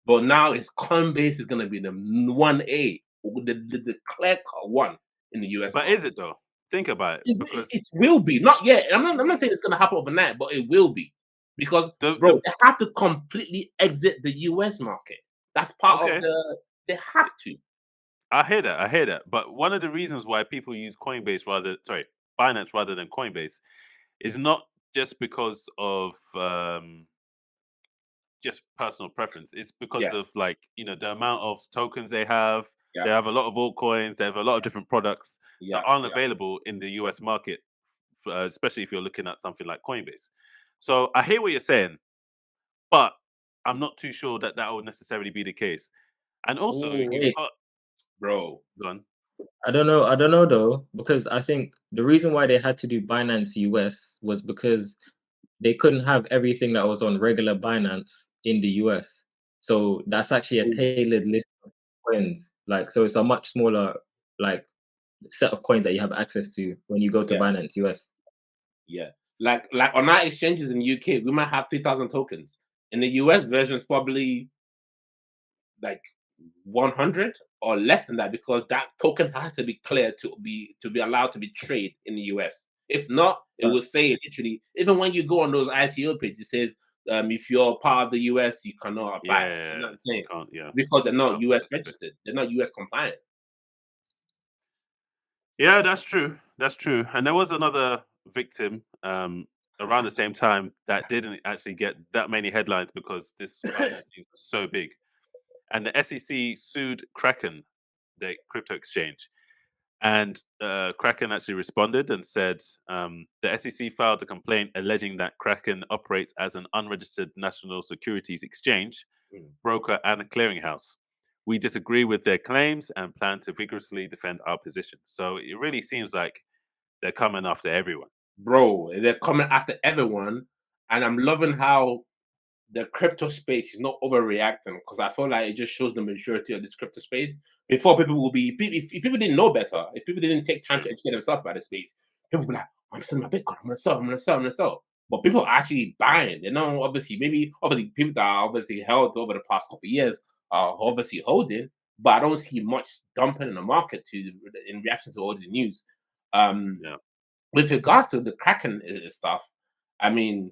But now it's Coinbase is gonna be the 1A, the clear cut one in the US But market. is it though? Think about it, because It will be. Not yet. I'm not saying it's gonna happen overnight, but it will be. Because bro, the they have to completely exit the US market. That's part of okay, they have to. I hear that. I hear that. But one of the reasons why people use Binance rather than Coinbase is not just because of just personal preference. It's because of Yes. the amount of tokens they have. Yeah. They have a lot of altcoins. They have a lot of different products that Yeah. aren't Yeah. available in the US market, especially if you're looking at something like Coinbase. So I hear what you're saying, but I'm not too sure that that would necessarily be the case. And also, Oh, you've wait. got Bro. gone. I don't know. I don't know though, because I think the reason why they had to do Binance US was because they couldn't have everything that was on regular Binance in the US. So that's actually a tailored list of coins. Like, so it's a much smaller like set of coins that you have access to when you go to Yeah. Binance US. Yeah. Like on our exchanges in the UK, we might have 3,000 tokens. In the US version, it's probably like 100 or less than that, because that token has to be cleared to be allowed to be traded in the US. If not, it Uh, will say literally, even when you go on those ICO pages, it says if you're part of the US, you cannot apply. You know Yeah, what I'm you saying? can't. Yeah, Because they're not can't US participate. registered. They're not US compliant. Yeah, that's true. That's true. And there was another victim around the same time that didn't actually get that many headlines because this finance news was so big. And the SEC sued Kraken, the crypto exchange. And Kraken actually responded and said the SEC filed a complaint alleging that Kraken operates as an unregistered national securities exchange broker, and a clearinghouse. We disagree with their claims and plan to vigorously defend our position. So it really seems like they're coming after everyone. Bro, they're coming after everyone, and I'm loving how the crypto space is not overreacting, because I feel like it just shows the maturity of this crypto space. Before, people will be, if people didn't know better, if people didn't take time to educate themselves about the space, people would be like, I'm selling my Bitcoin, I'm gonna sell, I'm gonna sell, I'm gonna sell. But people are actually buying. You know, obviously, obviously people that are obviously held over the past couple of years are obviously holding, but I don't see much dumping in the market in reaction to all the news. Yeah. With regards to the Kraken stuff, I mean,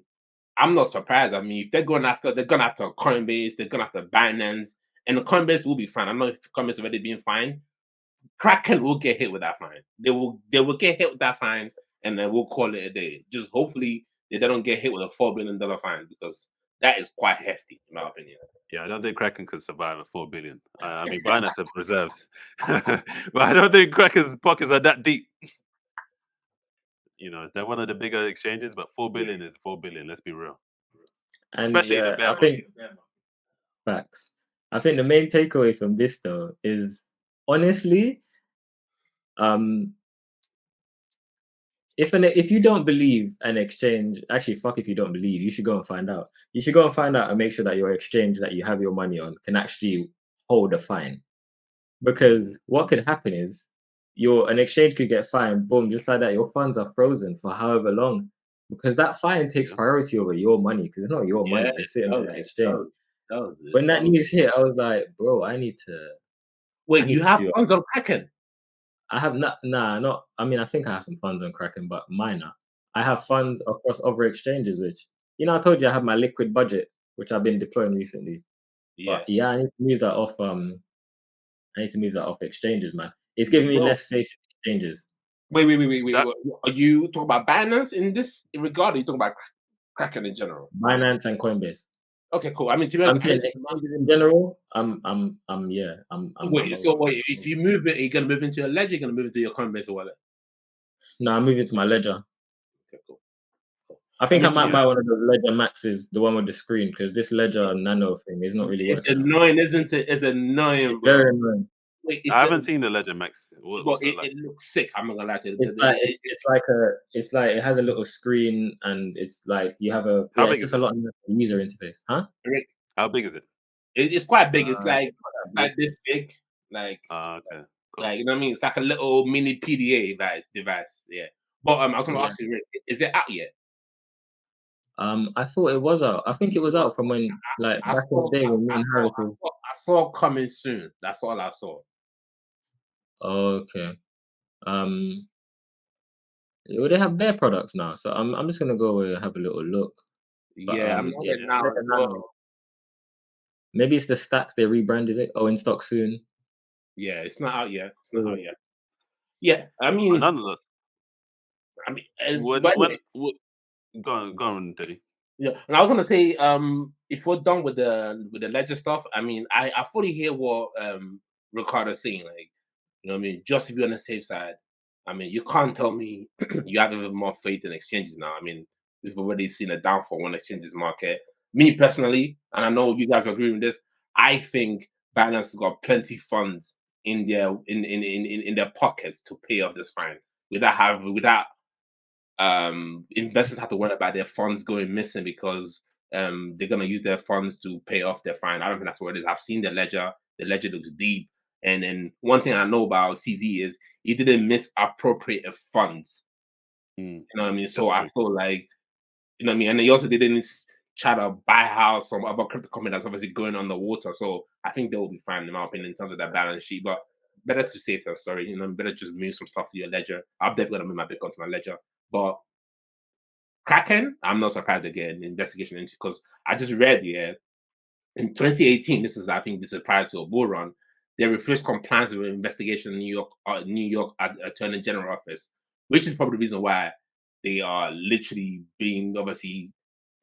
I'm not surprised. I mean, if they're going after Coinbase, they're going after Binance, and the Coinbase will be fine. I don't know if Coinbase already been fined. Kraken will get hit with that fine. They will get hit with that fine, and then we'll call it a day. Just hopefully they don't get hit with a $4 billion fine, because that is quite hefty, in my opinion. Yeah, I don't think Kraken could survive a 4 billion. I mean, Binance have reserves, but I don't think Kraken's pockets are that deep. You know, they're one of the bigger exchanges, but 4 billion is 4 billion. Let's be real, And especially in a bear I market. think facts. I think the main takeaway from this though is honestly, um, if you don't believe an exchange, actually, fuck if you don't believe, you should go and find out. You should go and find out and make sure that your exchange that you have your money on can actually hold a fine. Because what could happen is an exchange could get fined, boom, just like that, your funds are frozen for however long. Because that fine takes Yeah. priority over your money, because it's not your Yeah, money, it's sitting on that it exchange. does. When that news hit, I was like, bro, I need Wait, you to have do. funds on Kraken? I have not, nah, not. I mean, I think I have some funds on Kraken, but minor. I have funds across other exchanges, which I told you I have my liquid budget, which I've been deploying recently. Yeah, But yeah, I need to move that off. I need to move that off exchanges, man. It's giving me bro. less faith in exchanges. Wait. That Are you talking about Binance in this regard? Or are you talking about Kraken in general? Binance and Coinbase. Okay, cool. I mean, to be honest, I'm saying exchanges in general. Yeah. I'm over. wait, if you move it, are you gonna move into your ledger? You're gonna move into your Coinbase wallet? No, I'm moving to my ledger. Okay, cool. I I think I mean, to might be buy one of the Ledger Maxes, the one with the screen, because this Ledger Nano thing is not really it's working out. annoying, isn't it? It's annoying, It's very bro. annoying. Wait, I haven't seen the Legend Max. well, What's it like? it looks sick. I'm not gonna lie to you. It's like it's like it has a little screen and it's like you have How it's big just is a it? lot of user interface, huh? How big is it? It's quite big. Not that It's big. like this big, like Okay, cool. you know what I mean. It's like a little mini PDA device. Yeah. But I was gonna Yeah. ask you, Rick, is it out yet? I thought it was out. I think it was out from when like I back in the saw, day when me and Harris was I saw coming soon. That's all I saw. okay. Um well, they have their products now, so I'm just gonna go and have a little look. But Yeah, I'm on yeah, it now as Ledger Nano. well. Maybe it's the stats they rebranded it. Oh, in stock soon. Yeah, it's not out yet. It's not Yeah. out yet. Yeah, But nonetheless, but anyway, go on, Diddy. yeah, and I was gonna say, if we're done with the ledger stuff, I mean, I fully hear what Ricardo's saying. Like, you know what I mean? Just to be on the safe side. I mean, you can't tell me you have even more faith in exchanges now. I mean, we've already seen a downfall on exchanges market. Me personally, and I know you guys agree with this, I think Binance has got plenty funds in their in their pockets to pay off this fine without investors have to worry about their funds going missing because they're going to use their funds to pay off their fine. I don't think that's what it is. I've seen the ledger. The ledger looks deep. And then one thing I know about CZ is he didn't misappropriate funds. Mm, You know what I mean? that's So I true. feel like, you know what I mean? And he also didn't try to buy house from other crypto company that's obviously going underwater. So I think they will be fine in my opinion in terms of that balance sheet. But better to safe than sorry. You know, better just move some stuff to your ledger. I'm definitely gonna move my Bitcoin to my ledger. But Kraken, I'm not surprised again an investigation into because I just read here in 2018. This is prior to a bull run. They refused compliance with an investigation in New York Attorney General office, which is probably the reason why they are literally being obviously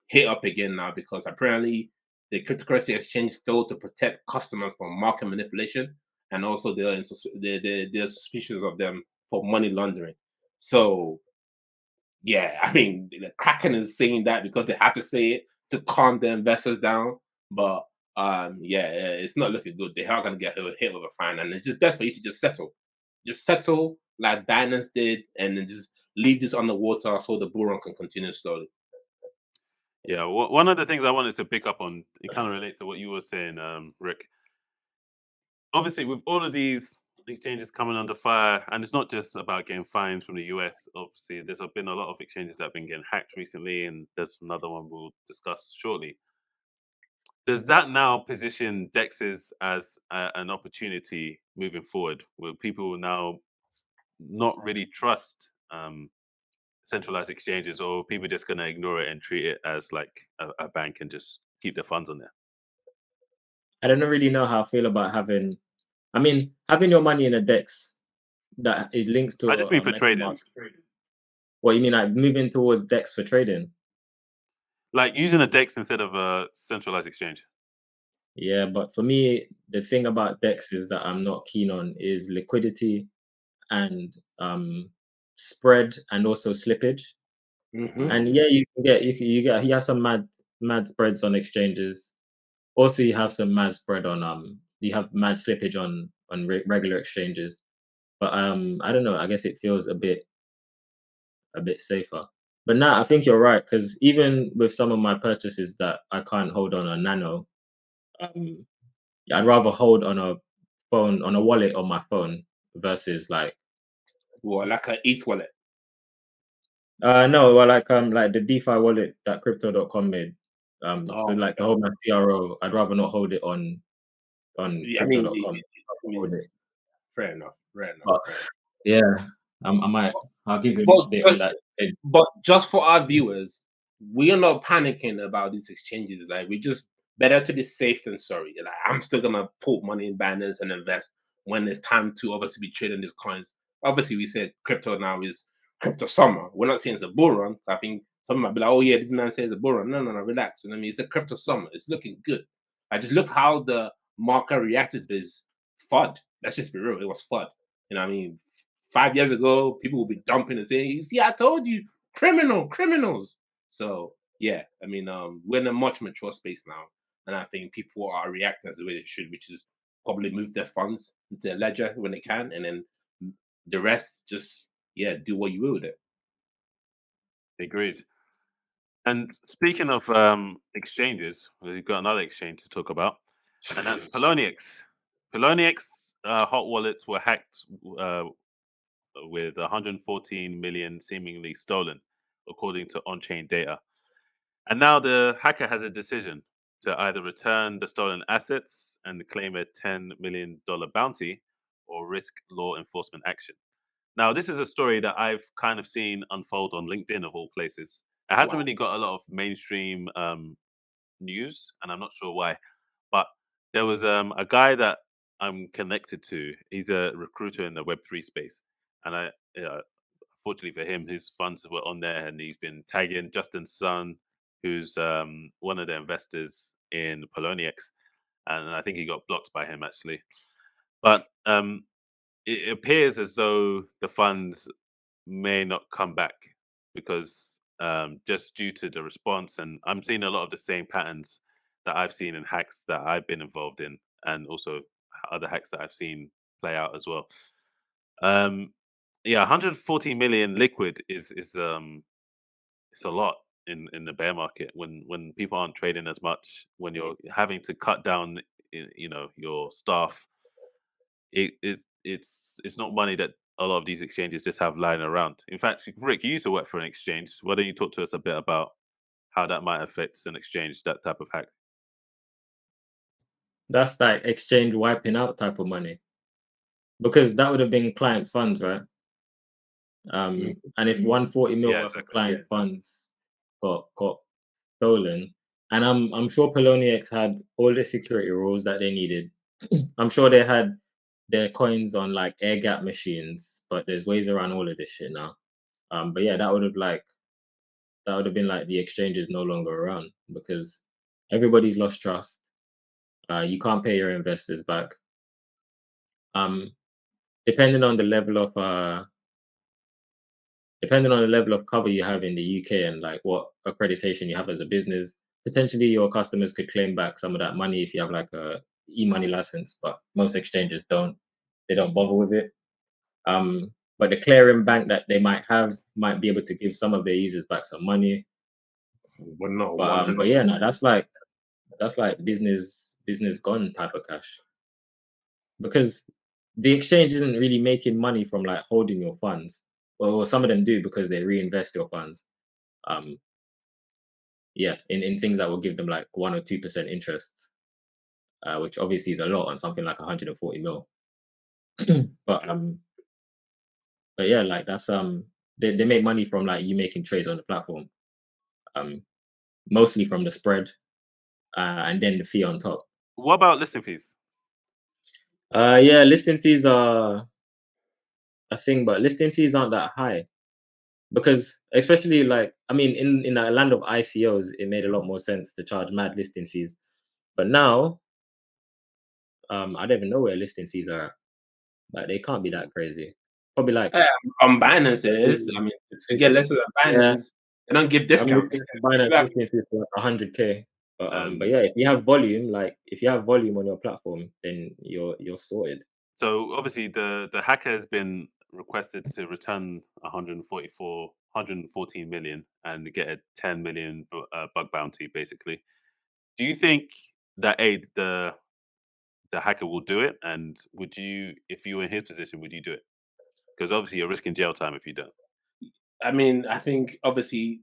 hit up again now because apparently the cryptocurrency exchange failed to protect customers from market manipulation, and also they're suspicious of them for money laundering. So yeah, I mean, the Kraken is saying that because they have to say it to calm the investors down. But it's not looking good. They are going to get hit with a fine, and it's just best for you to just settle like Binance did, and then just leave this underwater so the bull run can continue slowly. Yeah, one of the things I wanted to pick up on, it kind of relates to what you were saying, Rick. Obviously, with all of these exchanges coming under fire, and it's not just about getting fines from the US. Obviously, there's been a lot of exchanges that have been getting hacked recently, and there's another one we'll discuss shortly. Does that now position DEXs as an opportunity moving forward, where people will now not really trust centralized exchanges, or people just going to ignore it and treat it as like a bank and just keep their funds on there? I don't really know how I feel about having. I mean, having your money in a DEX that is linked to I just mean a for trading, MetaMask. What you mean, like moving towards DEX for trading? like using a DEX instead of a centralized exchange. Yeah, but for me, the thing about DEX is that I'm not keen on is liquidity and spread and also slippage. And yeah, you have some mad spreads on exchanges. Also, you have some mad spread on you have mad slippage on regular exchanges. But I don't know. I guess it feels a bit safer. But now I think you're right because even with some of my purchases that I can't hold on a nano, um, I'd rather hold on a phone on a wallet on my phone versus like Well, like an ETH wallet. no, well like the DeFi wallet that crypto.com made. So Oh, like to hold my CRO, I'd rather not hold it on yeah, I mean, crypto.com. Hold it's it. fair enough. Fair enough. But Fair enough. yeah, I might I'll give you an But update on just, that. but just for our viewers, we are not panicking about these exchanges. Like, we just better to be safe than sorry. Like, I'm still gonna put money in Binance and invest when it's time to obviously be trading these coins. Obviously, we said crypto now is crypto summer. We're not saying it's a bull run. I think some might be like, oh yeah, this man says it's a bull run. No, no, no, relax. You know what I mean? It's a crypto summer. It's looking good. I just look how the market reacted to this FUD. Let's just be real. It was FUD. You know what I mean? 5 years ago, people will be dumping and saying, "You see, I told you, criminals." So yeah, I mean, we're in a much mature space now, and I think people are reacting as the way they should, which is probably move their funds into their ledger when they can, and then the rest just do what you will with it. Agreed. And speaking of exchanges, we've got another exchange to talk about, and that's Poloniex. Poloniex hot wallets were hacked with 114 million seemingly stolen, according to on-chain data. And now the hacker has a decision to either return the stolen assets and claim a $10 million bounty, or risk law enforcement action. Now, this is a story that I've kind of seen unfold on LinkedIn of all places. It hasn't Wow. really got a lot of mainstream news, and I'm not sure why. But there was a guy that I'm connected to. He's a recruiter in the Web3 space, and fortunately for him, his funds were on there, and he's been tagging Justin Sun, who's one of the investors in Poloniex, and I think he got blocked by him actually. But it appears as though the funds may not come back because just due to the response, and I'm seeing a lot of the same patterns that I've seen in hacks that I've been involved in, and also other hacks that I've seen play out as well. Um, yeah, 140 million liquid is it's a lot in the bear market when people aren't trading as much, when you're having to cut down, your staff. It's not money that a lot of these exchanges just have lying around. In fact, Rick, you used to work for an exchange. Why don't you talk to us a bit about how that might affect an exchange, that type of hack? That's like exchange wiping out type of money because that would have been client funds, right? And if 140 mil Yeah, worth of exactly. client funds got stolen, and I'm sure Poloniex had all the security rules that they needed. I'm sure they had their coins on like air gap machines, but there's ways around all of this shit now. But yeah, that would have been like the exchange is no longer around because everybody's lost trust. You can't pay your investors back. Um, depending on the level of depending on the level of cover you have in the UK and like what accreditation you have as a business, potentially your customers could claim back some of that money if you have like a e-money license, but most exchanges don't. They don't bother with it. But the clearing bank that they might have might be able to give some of their users back some money. But not But 100. yeah, no, that's like business gone type of cash, because the exchange isn't really making money from like holding your funds. Well, some of them do because they reinvest your funds. Um, yeah, in things that will give them like 1 or 2% interest, which obviously is a lot on something like 140 mil. but but yeah, like that's they make money from like you making trades on the platform, um, mostly from the spread, and then the fee on top. What about listing fees? Yeah, listing fees are a thing, but listing fees aren't that high because, especially like, I mean, in a land of ICOs, it made a lot more sense to charge mad listing fees. But now, I don't even know where listing fees are at. Like, they can't be that crazy. Probably like On Binance, it is. I mean, to get less of yeah. Binance, they don't give I'm discounts. looking at Binance Yeah. listing fees for like 100K. But Um, yeah, if you have volume, like if you have volume on your platform, then you're sorted. so obviously the hacker has been requested to return 114 million and get a 10 million bug bounty, basically. Do you think that the hacker will do it? And would you, if you were in his position, would you do it? Because obviously you're risking jail time if you don't. I mean, I think obviously,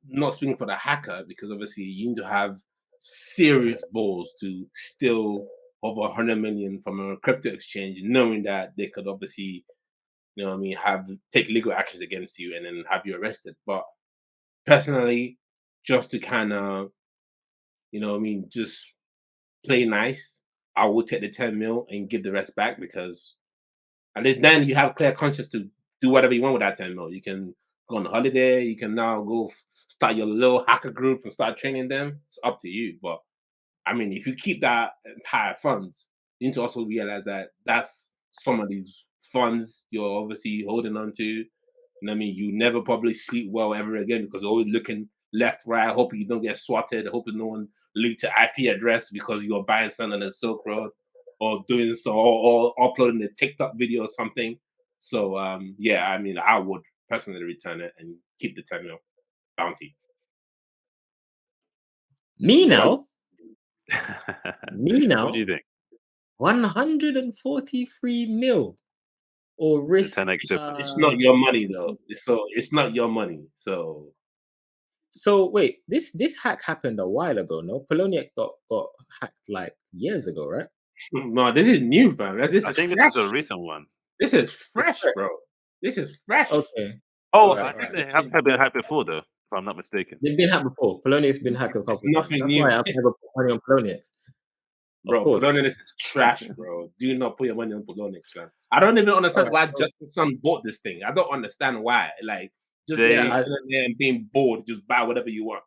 not speaking for the hacker, because obviously you need to have serious balls to steal over 100 million from a crypto exchange, knowing that they could obviously, you know what I mean, take legal actions against you and then have you arrested. But personally, just to kind of, you know what I mean, just play nice, I will take the 10 mil and give the rest back, because at least then you have clear conscience to do whatever you want with that 10 mil. You can go on holiday. You can now start your little hacker group and start training them. It's up to you. But I mean, if you keep that entire funds, you need to also realize that that's some of these funds you're obviously holding on to. You know what I mean? You never probably sleep well ever again because you're always looking left, right, hoping you don't get swatted, hoping no one leaked your IP address because you're buying something on the Silk Road or doing so, or uploading a TikTok video or something. So yeah, I mean, I would personally return it and keep the 10 mil bounty. Me What about now, me What do now, you think? 143 mil or It's a risk. 10x it's difference. not your money though. It's not your money. So So wait, this hack happened a while ago. No, Polonia got hacked like years ago, right? no, this is new, fam. This I is think this is a fresh. recent one. This is It's fresh, fresh. bro. This is fresh. Okay, Oh, all I right, all think right. they have been hacked before, though, if I'm not mistaken. They've been hacked before. Polonia's been hacked a It's couple of times. nothing That's new. why I've never put money on Polonia's. Of Bro, course. Polonix is trash, bro. Do not put your money on Polonix, fam. I don't even All understand right. why So, Justin's son bought this thing. I don't understand why. Like, just yeah, being They, I, there and being bored, just buy whatever you want.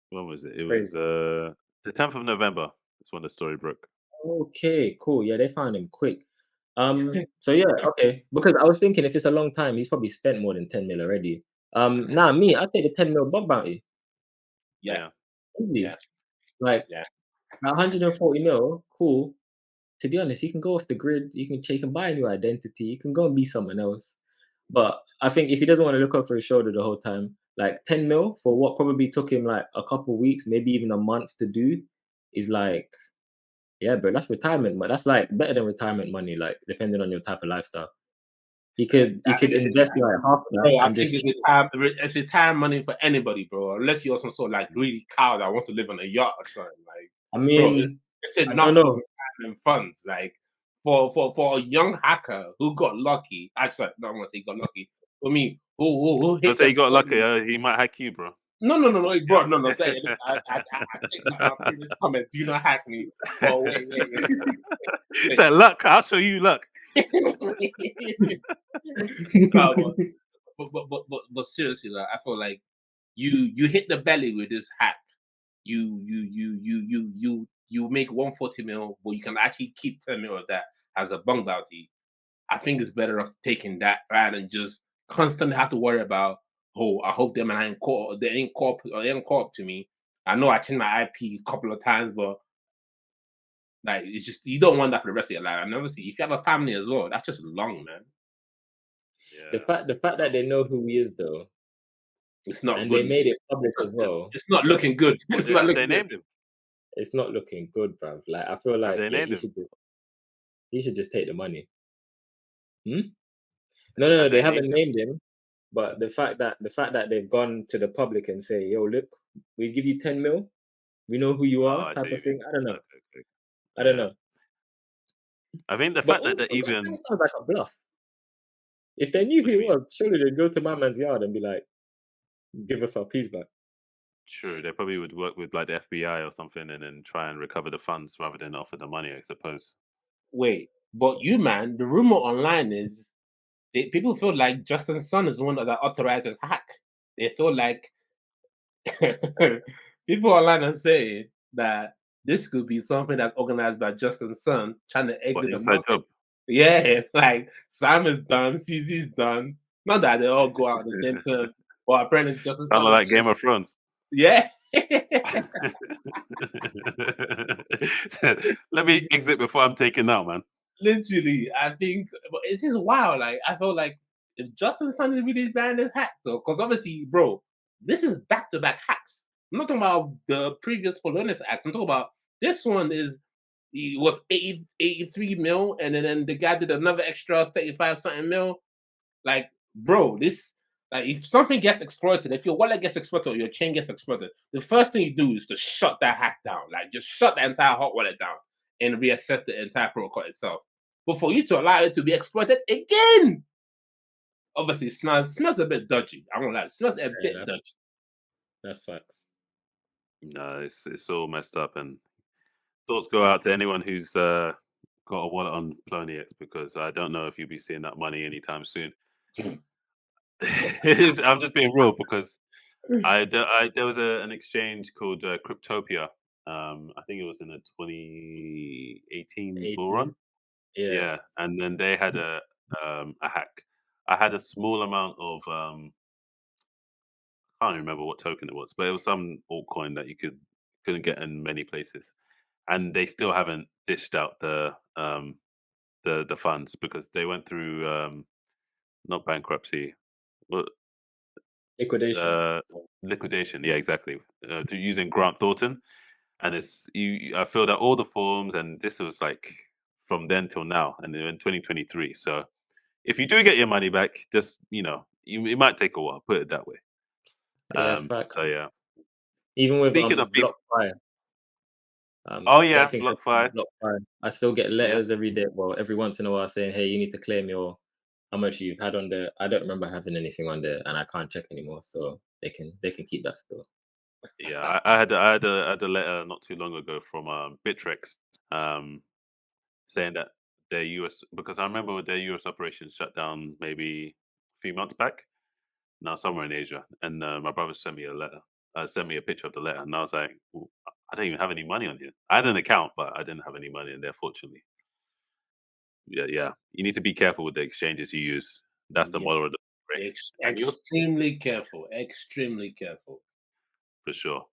what was it? It was crazy. the 10th of November. That's when the story broke. Okay, cool. Yeah, they found him quick. So yeah, okay. Because I was thinking if it's a long time, he's probably spent more than 10 mil already. Nah, me, I take the 10 mil bug bounty. Yeah, Yeah. yeah, Easy. Like yeah. 140 mil, cool. To be honest, you can go off the grid, you can buy a new identity, you can go and be someone else. But I think if he doesn't want to look over his shoulder the whole time, like 10 mil for what probably took him like a couple weeks, maybe even a month to do, is like, yeah, bro, that's retirement, but that's like better than retirement money, like depending on your type of lifestyle. He I could think invest like half of that bro, I and think just it's retire money for anybody, bro. Unless you're some sort of like greedy cow that wants to live on a yacht or something. Like, I bro, mean, it's I don't enough for know. retirement funds. Like, for a young hacker who got lucky. Actually, I don't want to say got lucky. For me, who Don't hit say the you got lucky. button. He might hack you, bro. No, Yeah. bro, no. Say it. I take back my previous comment. Do not hack me. But wait. Say luck. I'll show you luck. No, but seriously, like, I feel like you hit the belly with this hack. You make 140 mil, but you can actually keep 10 mil of that as a bung bounty. I think it's better off taking that rather than just constantly have to worry about, oh, I hope them and I ain't caught, they ain't caught to me. I know I changed my IP a couple of times, but like it's just you don't want that for the rest of your life. And obviously, if you have a family as well, that's just long, man. Yeah. The fact that they know who he is though, It's not and good. they made it public as well, It's not looking good. It's not Have they looking good. named him? it's not looking good, bruv. Like I feel Have like they named him? he should just take the money. Hmm? No, Have they they named haven't him? named him. But the fact that they've gone to the public and say, "Yo, look, we give you 10 mil. We know who you Oh, are," I see type what of you mean. thing. I don't know. Okay, okay. I don't Yeah. know. I think the But fact that also, they that kind even of sounds like a bluff. If they knew what who do he you mean? was, surely they'd go to my man's yard and be like, "Give us our piece back." True, they probably would work with like the FBI or something and then try and recover the funds rather than offer the money, I suppose. Wait, but you, man, the rumor online is people feel like Justin Sun is the one that authorizes hack. They feel like people online are saying that this could be something that's organized by Justin Sun trying to What exit the inside market. job? Yeah, like Sam is done, CZ's done. Not that they all go out at the same terms, but apparently Justin Kind Sun of is like Game of Thrones. yeah. So, let me exit before I'm taken out, man. Literally, I think but it's just wild. Like I felt like if Justin Sun is really banned this hack though, because obviously, bro, this is back-to-back hacks. I'm not talking about the previous Polonis hacks. I'm talking about this one is he was 83 mil, and then the guy did another extra 35 something mil. Like, bro, this like if something gets exploited, if your wallet gets exploited or your chain gets exploited, the first thing you do is to shut that hack down. Like just shut the entire hot wallet down and reassess the entire protocol itself. But for you to allow it to be exploited again, obviously it smells a bit dodgy. I won't lie, it smells a Yeah, bit dodgy. that's facts. No, it's all messed up, and thoughts go out to anyone who's got a wallet on Poloniex because I don't know if you'll be seeing that money anytime soon. I'm just being real because there was an exchange called Cryptopia. I think it was in the 2018 bull run. 18. Yeah. Yeah, and then they had a hack. I had a small amount of I can't remember what token it was, but it was some altcoin that you couldn't get in many places, and they still haven't dished out the funds because they went through not bankruptcy, but Liquidation. uh, liquidation. Yeah, exactly. Through using Grant Thornton, and it's I filled out all the forms, and this was like from then till now, and in 2023. So if you do get your money back, just it might take a while. Put it that way. Yeah, facts. So yeah. Even with Speaking of people, BlockFi, oh certain yeah, things happen BlockFi. with BlockFi. I still get Yeah, letters every day, well, every once in a while saying, "Hey, you need to claim your how much you've had on there." I don't remember having anything on there, and I can't check anymore, so they can keep that still. yeah. I had a letter not too long ago from Bittrex, saying that their US because I remember their US operations shut down maybe a few months back. Now somewhere in Asia, and my brother sent me a letter. Sent me a picture of the letter, and I was like, "Well, I don't even have any money on here. I had an account, but I didn't have any money in there, fortunately." Yeah, yeah. You need to be careful with the exchanges you use. That's the Yeah, moral of the story. And you extremely careful, extremely careful. for sure.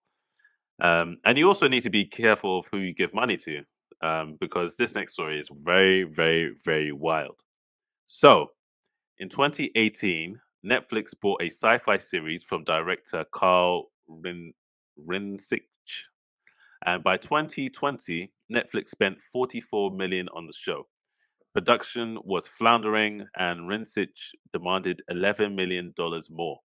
And you also need to be careful of who you give money to, because this next story is very, very, very wild. So, in 2018, Netflix bought a sci-fi series from director Carl Rinsich, and by 2020, Netflix spent 44 million on the show. Production was floundering, and Rinsich demanded $11 million more.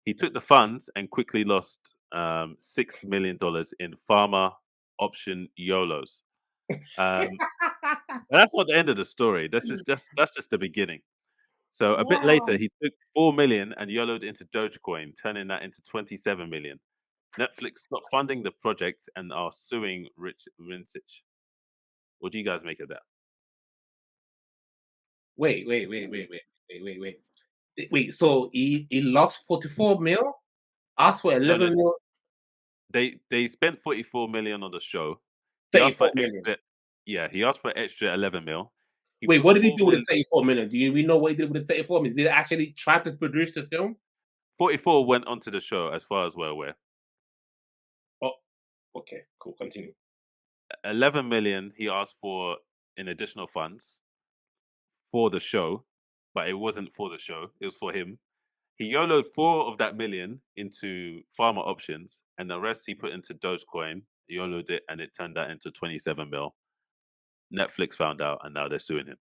He took the funds and quickly lost $6 million in pharma option YOLOs. Um, but that's not the end of the story. That's just the beginning. So a bit later, Wow. he took 4 million and YOLO'd into Dogecoin, turning that into 27 million. Netflix stopped funding the project and are suing Rich Rinsich. What do you guys make of that? Wait. So he lost 44 mil, asked for No, no, 11 mil, they spent 44 million on the show. He asked for 34 million. extra, yeah, he asked for extra 11 mil. He Wait, put what did he four do with mil. the 34 million? Do we know what he did with the 34 million? Did he actually try to produce the film? 44 went onto the show, as far as we're aware. Okay, cool. Continue. 11 million he asked for in additional funds for the show, but it wasn't for the show. It was for him. He YOLO'd 4 of that million into farmer options, and the rest he put into Dogecoin. YOLO'd it, and it turned that into 27 mil. Netflix found out, and now they're suing him.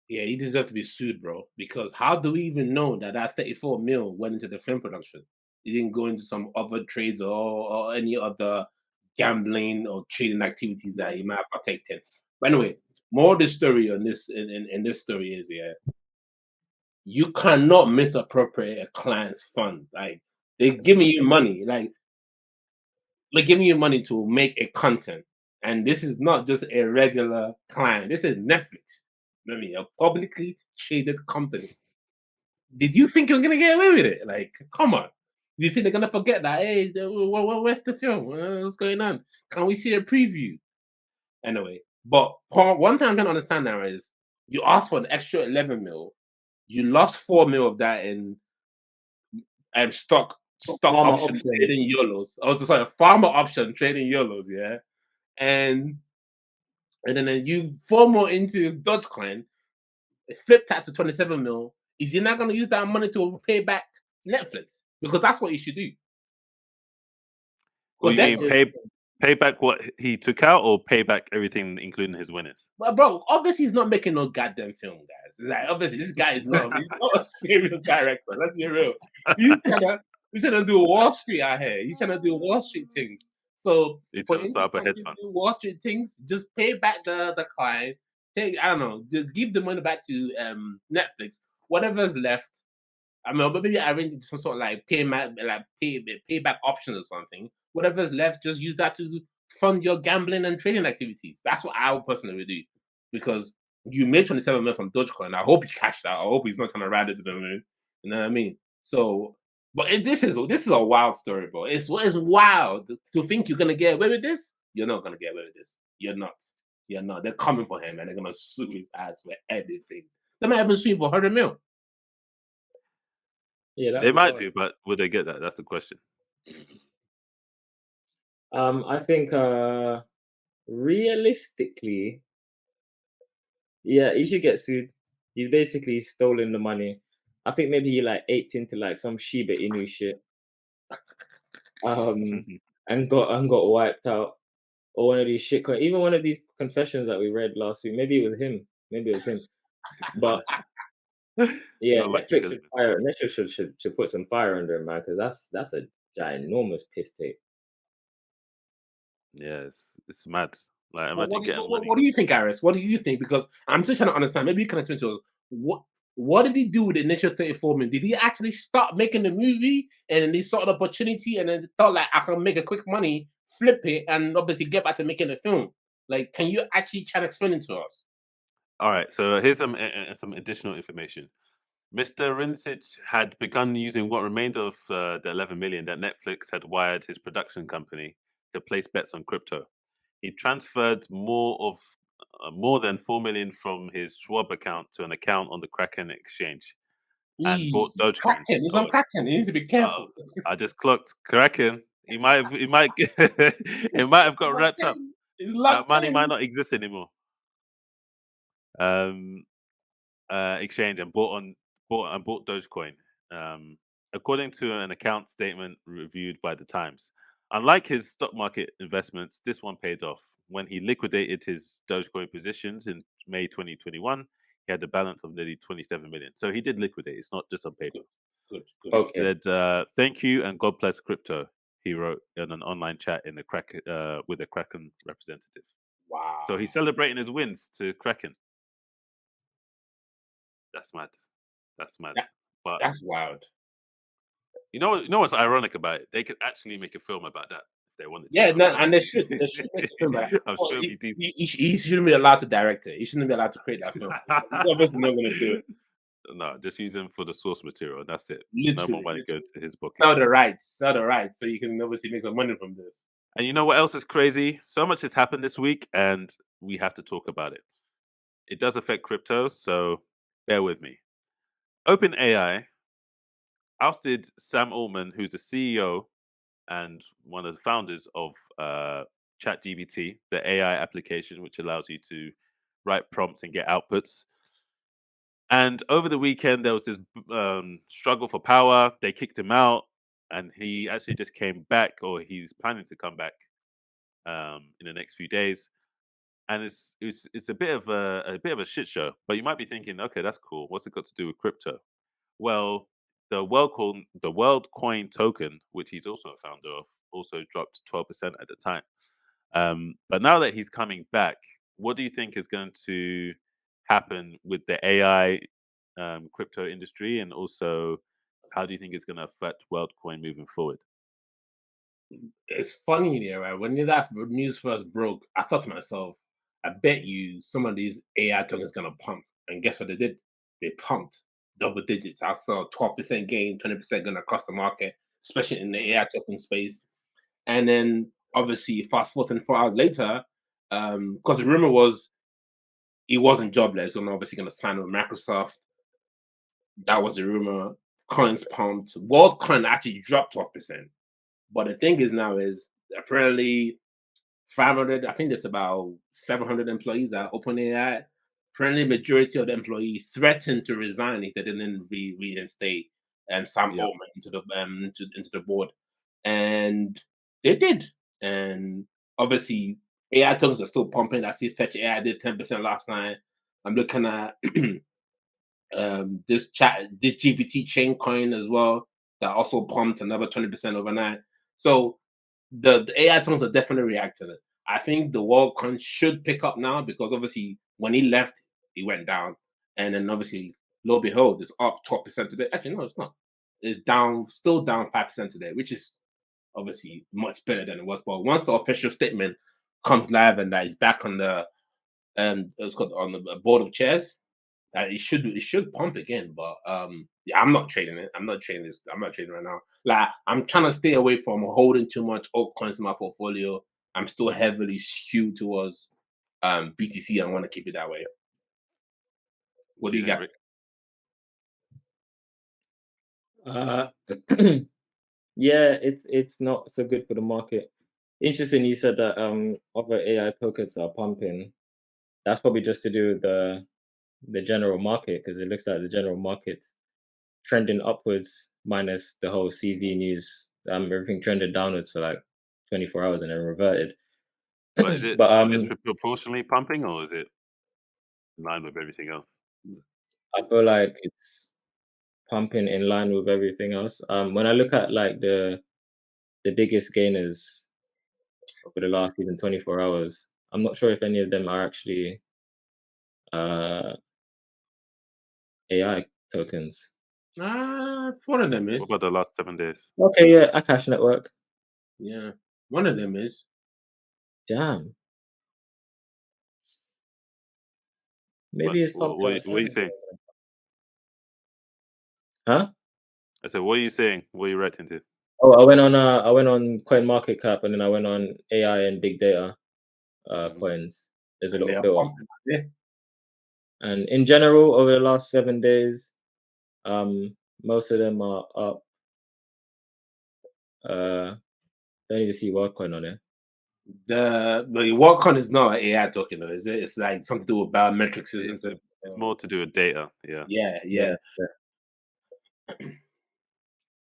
Yeah, he deserves to be sued, bro. Because how do we even know that 34 mil went into the film production? It didn't go into some other trades or any other gambling or trading activities that he might have partaken in. But anyway, more of the story on this in this story is, yeah, you cannot misappropriate a client's fund. Like, they're giving you money, like they're giving you money to make a content. And this is not just a regular client. This is Netflix. I mean, a publicly traded company. Did you think you're gonna get away with it? Like, come on. Do you think they're gonna forget that? Hey, where's the film? What's going on? Can we see a preview? Anyway, but one thing I'm gonna understand now is you asked for an extra 11 mil. You lost 4 mil of that in stock Farmer option option. trading YOLOs. I was sorry, farmer option trading YOLOs, yeah. And then you 4 more into Dogecoin, flip that to 27 mil. Is he not gonna use that money to pay back Netflix? Because that's what he should do. What Because do you that's mean, pay back what he took out, or pay back everything, including his winners? But bro, obviously he's not making no goddamn film, guys. It's like, obviously this guy is not. He's not a serious director. Let's be real. He's trying to do Wall Street out here. He's trying to do Wall Street things. So He's for trying to him set to up a come hedge to fund. do Wall Street things, just pay back the client. I don't know, just give the money back to Netflix. Whatever's left, I mean, maybe arrange some sort of like payback option or something. Whatever's left, just use that to fund your gambling and trading activities. That's what I would personally do. Because you made 27 million from Dogecoin. I hope you cashed out. I hope he's not trying to ride it to the moon. You know what I mean? So, but this is a wild story, bro. It's wild to think you're gonna get away with this. You're not gonna get away with this. You're not. You're not. They're coming for him and they're gonna sue his ass for everything. They might even sue him for 100 mil. Yeah, that'd They be might wild. do, but would they get that? That's the question. I think realistically, yeah, he should get sued. He's basically stolen the money. I think maybe he like aped into like some Shiba Inu shit. And got wiped out. Or one of these even one of these confessions that we read last week. Maybe it was him. Maybe it was him. But yeah, Sound like it Netflix could should have been. fire. Netflix should put some fire under him, man, because that's a ginormous piss take. Yeah, it's mad. Like, But imagine getting money. what do you think, Aris? What do you think? Because I'm still trying to understand. Maybe you can explain to us what did he do with the initial 34 million? Did he actually start making the movie and then he saw an opportunity and then thought like I can make a quick money, flip it, and obviously get back to making a film? Like, can you actually try to explain it to us? All right, so here's some additional information. Mr. Rinsich had begun using what remained of the 11 million that Netflix had wired his production company to place bets on crypto. He transferred more than 4 million from his Schwab account to an account on the Kraken exchange and bought Dogecoin. Kraken. He's on Oh, Kraken. He needs to be careful. I just clocked Kraken. It might have got wrapped up. He's That locked money might in. not exist anymore. Um, exchange and bought Dogecoin. Um, According to an account statement reviewed by the Times. Unlike his stock market investments, this one paid off. When he liquidated his Dogecoin positions in May 2021, he had a balance of nearly 27 million. So he did liquidate. It's not just on paper. Good. He Okay. said, "Thank you and God bless crypto." He wrote in an online chat with a Kraken representative. Wow. So he's celebrating his wins to Kraken. That's mad. That's mad. That- But That's wild. you know what's ironic about it? They could actually make a film about that if they wanted to. Yeah, I'm no, sure and they they should. They should make a film about that. I'm Well, sure it'd be decent. he shouldn't be allowed to direct it. He shouldn't be allowed to create that film. He's obviously not going to do it. No, just use him for the source material, and that's it. No more Literally, money literally. going to his pocket. Sell the rights, so you can obviously make some money from this. And you know what else is crazy? So much has happened this week, and we have to talk about it. It does affect crypto, so bear with me. OpenAI ousted Sam Altman, who's the CEO and one of the founders of ChatGPT, the AI application, which allows you to write prompts and get outputs. And over the weekend, there was this struggle for power. They kicked him out, and he actually just came back, or he's planning to come back in the next few days. And it's a bit of a shit show. But you might be thinking, okay, that's cool. What's it got to do with crypto? Well, the World Coin token, which he's also a founder of, also dropped 12% at the time. But now that he's coming back, what do you think is going to happen with the AI crypto industry, and also how do you think it's going to affect WorldCoin moving forward? It's funny there, right? When that news first broke, I thought to myself, I bet you some of these AI tokens gonna pump. And guess what they did? They pumped double digits. I saw 12% gain, 20% going across the market, especially in the AI token space. And then obviously fast forward 24 hours later, because the rumor was he wasn't jobless and obviously gonna sign with Microsoft. That was the rumor. Coins pumped. WorldCoin actually dropped 12%. But the thing is now is apparently 500, I think there's about 700 employees at OpenAI. Apparently, majority of the employees threatened to resign if they didn't reinstate Sam Yep. Altman into the board, and they did. And obviously, AI tokens are still pumping. I see Fetch AI did 10% last night. I'm looking at this GPT chain coin as well that also pumped another 20% overnight. So the AI tokens are definitely reacting. I think the world coin should pick up now because obviously when he left, he went down, and then obviously lo and behold, it's up 12% today. Actually, no, it's not. It's down, still down 5% today, which is obviously much better than it was. But once the official statement comes live and that is back on the it's called on the board of chairs, it should pump again. But yeah, I'm not trading it. I'm not trading this. I'm not trading right now. Like I'm trying to stay away from holding too much altcoins in my portfolio. I'm still heavily skewed towards BTC. I want to keep it that way. What do you got? Rick? Yeah, it's not so good for the market. Interesting, you said that other AI tokens are pumping. That's probably just to do with the general market, because it looks like the general market's trending upwards minus the whole CZ news. Everything trended downwards for like 24 hours and then reverted. But is it But disproportionately pumping, or is it in line with everything else? I feel like it's pumping in line with everything else. When I look at like the biggest gainers over the last even 24 hours, I'm not sure if any of them are actually AI tokens. One of them is. What about the last 7 days? Okay, yeah, Akash Network. Yeah, one of them is. Damn. Maybe it's pumped What out are you saying? Huh? I said, what are you saying? What are you reacting to? Oh, I went on CoinMarketCap, and then I went on AI and big data coins. There's a And they little are film. pumping. Yeah. And in general, over the last 7 days, most of them are up. Don't even see WorldCoin on it. The WorldCoin is not an AI token though, is it? It's like something to do with biometrics, isn't it? It's more to do with data. Yeah. Yeah.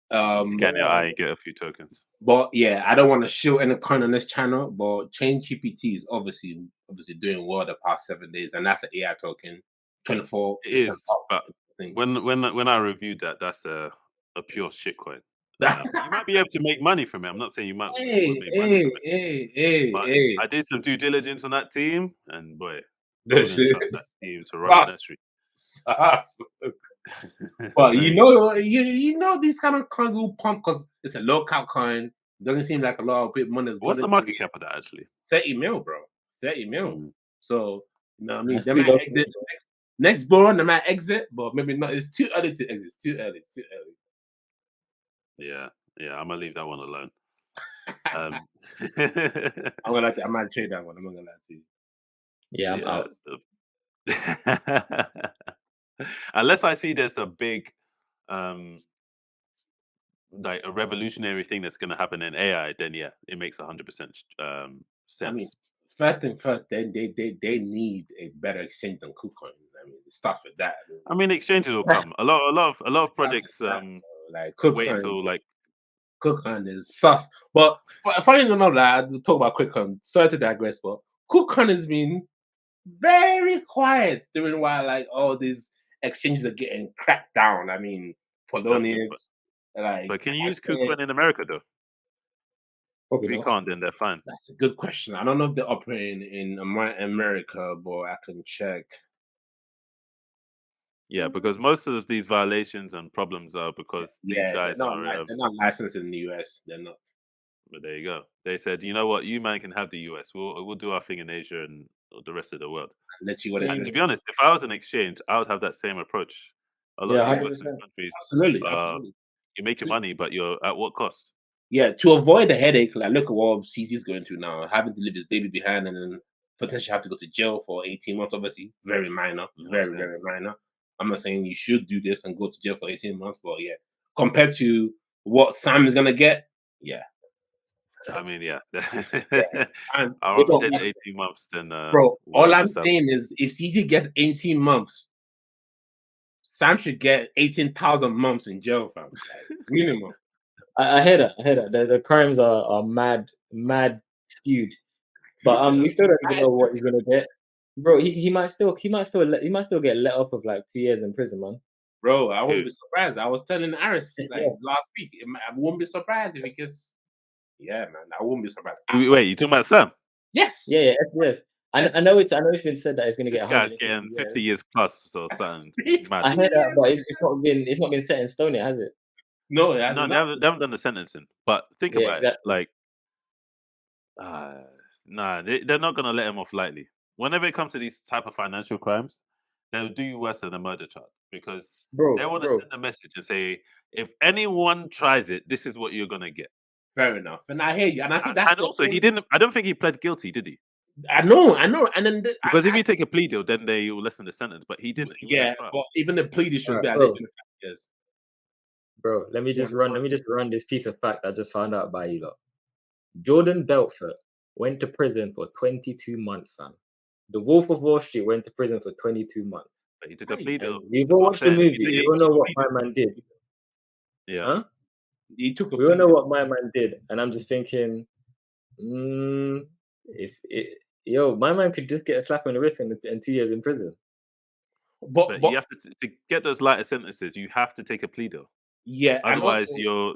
Scan your eye and get a few tokens. But yeah, I don't want to shield any coin on this channel, but Chain GPT is obviously doing well the past 7 days, and that's an AI token, 24% It is, up. but when I reviewed that, that's a pure shitcoin. You might be able to make money from it. I'm not saying you might Hey, make money from it, hey, but hey. I did some due diligence on that team, and boy, I That wouldn't shit trust that team to run the nursery. sucks. But Very you know these kind of coins will pump because it's a low cap coin. Doesn't seem like a lot of money has What's gone the into market it. cap of that actually? 30 mil, bro. 30 mil. Mm. So you know what I mean? That's They too might low. exit next bull run, they might exit, but maybe not. It's too early to exit. It's too early. It's too early. Yeah, I'm gonna leave that one alone. I'm gonna lie to you, I might trade that one. I'm not gonna lie to you. Yeah, I'm out. Unless I see there's a big like a revolutionary thing that's going to happen in AI, then yeah, it makes 100% sense. I mean, first thing first, they need a better exchange than KuCoin. I mean, it starts with that. I mean, exchanges will come. A lot of projects Like wait KuCoin, until like KuCoin is sus. But funny enough, that to talk about KuCoin. Sorry to digress, but KuCoin has been very quiet during while like all these exchanges are getting cracked down. I mean, Polonians, like. but can you use KuCoin in America though? Probably If you not. can't, then they're fine. That's a good question. I don't know if they're operating in America, but I can check. Yeah, because most of these violations and problems are because these guys they're are. not licensed in the US. They're not. But there you go. They said, you know what, you man can have the US. We'll do our thing in Asia and the rest of the world. Let you what And to be honest, if I was an exchange, I would have that same approach. A lot of these Western 100%. countries, Absolutely. you're making money, but you're at what cost? Yeah, to avoid the headache, like look at what CZ's going through now, having to leave his baby behind and then potentially have to go to jail for 18 months. Obviously, very minor, very minor. I'm not saying you should do this and go to jail for 18 months, but yeah, compared to what Sam is gonna get, yeah. I mean, yeah. And I'd rather take the 18 months than bro, all whatever I'm stuff. saying is if CZ gets 18 months, Sam should get 18,000 months in jail, fam. Like, minimum. I hear that. The crimes are mad skewed, but we still don't even know what he's gonna get, bro. He might still get let off of like 2 years in prison, man. Bro, I wouldn't be surprised. I was telling Aris like last week, I wouldn't be surprised if he gets. Yeah, man, I wouldn't be surprised. Wait, you talking about Sam? Yes. Yeah. I know it's been said that it's gonna get 150 guy's getting 50 years. years plus or something. I heard that, but it's not been set in stone yet, has it? No, it No, hasn't. they haven't done the sentencing. But think about it, like, nah, they're not gonna let him off lightly. Whenever it comes to these type of financial crimes, they'll do you worse than a murder charge because they want to send a message and say, if anyone tries it, this is what you're gonna get. Fair enough, and I hear you, and I think that's. And also, he didn't. I don't think he pled guilty, did he? I know, and then because if you take a plea deal, then they will lessen the sentence. But he didn't. He but even the plea deal should be years. Bro, let me just run this piece of fact I just found out by you lot. Jordan Belfort went to prison for 22 months, fam. The Wolf of Wall Street went to prison for 22 months. But he took a plea deal. You go watch the movie, you don't know what my man did. Yeah. Huh? He took a we don't know what my man did. And I'm just thinking, my man could just get a slap on the wrist and 2 years in prison. But you have to get those lighter sentences, you have to take a plea deal. Yeah. Otherwise, you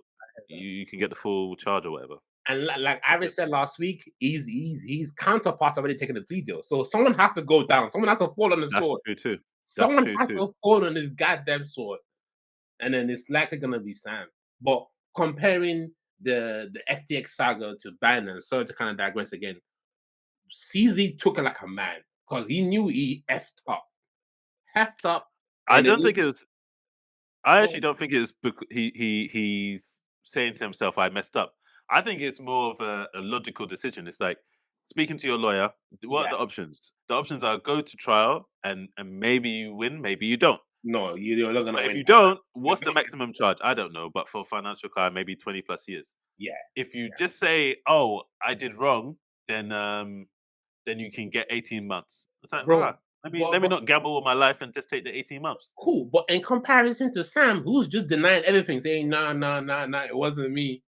can get the full charge or whatever. And like Iris said last week, his counterpart's already taken a plea deal. So someone has to go down. Someone has to fall on the sword. That's true too. Someone has to fall on this goddamn sword. And then it's likely gonna be Sam. But comparing the FTX saga to Binance, sorry to kind of digress again, CZ took it like a man because he knew he effed up. I don't think it was. I actually don't think it was. He's saying to himself, "I messed up." I think it's more of a logical decision. It's like speaking to your lawyer. What are the options? The options are go to trial and maybe you win, maybe you don't. No, you're not gonna win. If you don't, what's the maximum charge? I don't know, but for financial crime, maybe 20+ years. Yeah. If you just say, "Oh, I did wrong," then you can get 18 months. It's like, bro, let me not gamble with my life and just take the 18 months. Cool, but in comparison to Sam, who's just denying everything, saying, nah, it wasn't me.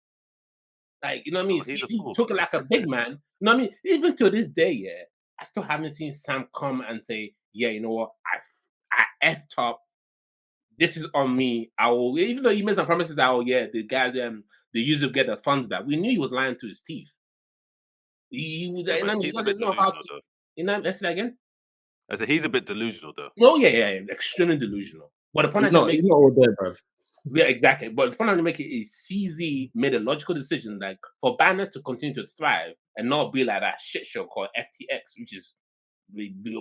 Like, you know what I mean? He took it like a big man. You know what I mean? Even to this day, yeah, I still haven't seen Sam come and say, yeah, you know what? I effed up. This is on me. I will, even though you made some promises that, the guy, the user get the funds back. We knew he was lying to his teeth. He doesn't know how to. You know, let's say again. I said he's a bit delusional, though. Oh yeah, extremely delusional. But the point he's not all there, bro. Yeah, exactly. But the point I'm making is CZ made a logical decision, like for Binance to continue to thrive and not be like that shit show called FTX, which is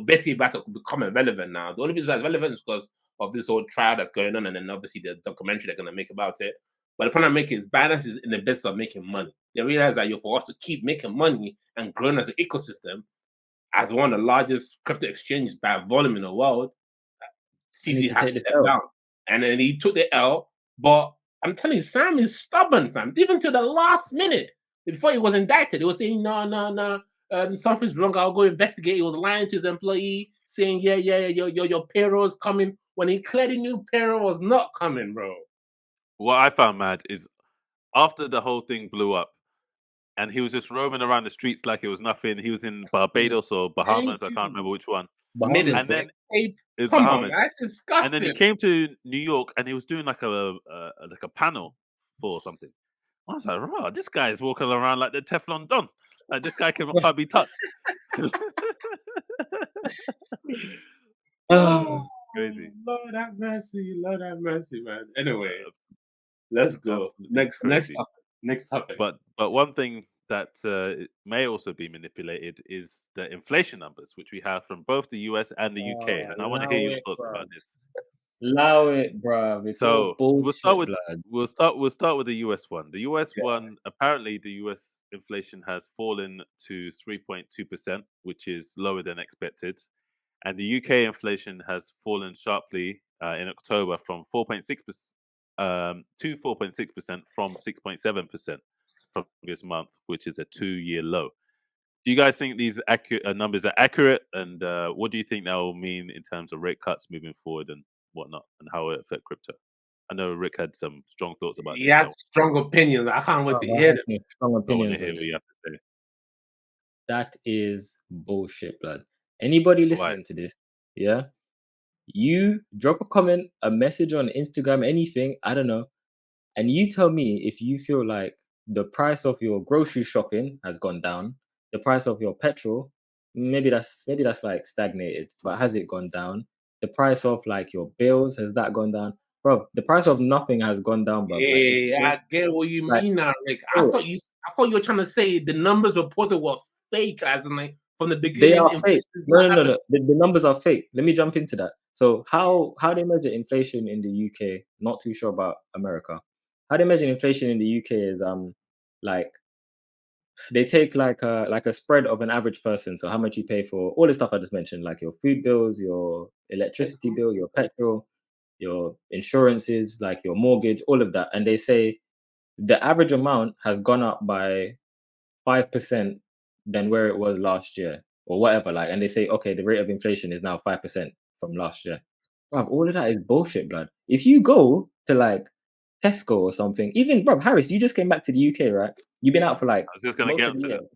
basically about to become irrelevant now. The only reason that's relevant is because of this whole trial that's going on, and then obviously the documentary they're gonna make about it. But the point I'm making is Binance is in the business of making money. They realize that for us to keep making money and growing as an ecosystem, as one of the largest crypto exchanges by volume in the world, CZ has to step down. And then he took the L, but I'm telling you, Sam is stubborn, fam. Even to the last minute, before he was indicted, he was saying, no, something's wrong. I'll go investigate. He was lying to his employee, saying, yeah, your payroll's coming, when he clearly knew payroll was not coming, bro. What I found mad is after the whole thing blew up, and he was just roaming around the streets like it was nothing. He was in Barbados or Bahamas. I can't remember which one. Made his And then escape. it was Come on, Bahamas. that's And then he disgusting. came to New York, and he was doing like a panel for something. I was like, "Raw, this guy is walking around like the Teflon Don. Like this guy can't be touched." Oh, Crazy. Lord have mercy, man. Anyway, let's go. Absolutely crazy. Next topic. But one thing that may also be manipulated is the inflation numbers, which we have from both the US and the UK. And I want to hear Allow your it, thoughts bruv. about this. Allow it, bruv. It's all So bullshit, blood. we'll start with the US one. The US one, apparently the US inflation has fallen to 3.2%, which is lower than expected. And the UK inflation has fallen sharply in October from 4.6% to 4.6% from 6.7% from this month, which is a 2-year low. Do you guys think these numbers are accurate? And what do you think that will mean in terms of rate cuts moving forward and whatnot, and how it affect crypto? I know Rick had some strong thoughts about He this, has so strong opinions. I can't wait to Bruv, I hear have them. some strong I want to opinions hear on what this. you have to say. That is bullshit, blood. Anybody Why? listening to this, yeah? You drop a comment, a message on Instagram, anything, I don't know, and you tell me if you feel like the price of your grocery shopping has gone down, the price of your petrol, maybe that's like stagnated, but has it gone down? The price of like your bills, has that gone down? Bro, the price of nothing has gone down, bro. Like it's Yeah, I get what you like mean now, Rick. bro, I thought you were trying to say the numbers reported were fake, as in like from the they beginning, are inflation fake. is No, not no, no, happening. no. The numbers are fake. Let me jump into that. So how they measure inflation in the UK? Not too sure about America. How they measure inflation in the UK is like they take like a spread of an average person. So how much you pay for all the stuff I just mentioned, like your food bills, your electricity bill, your petrol, your insurances, like your mortgage, all of that. And they say the average amount has gone up by 5% than where it was last year or whatever. Like, and they say, okay, the rate of inflation is now 5% from last year. Bruv, all of that is bullshit, blood. If you go to like Tesco or something, even bruv, Harris, you just came back to the UK, right? You've been out for like I was just gonna most get of the onto year. that.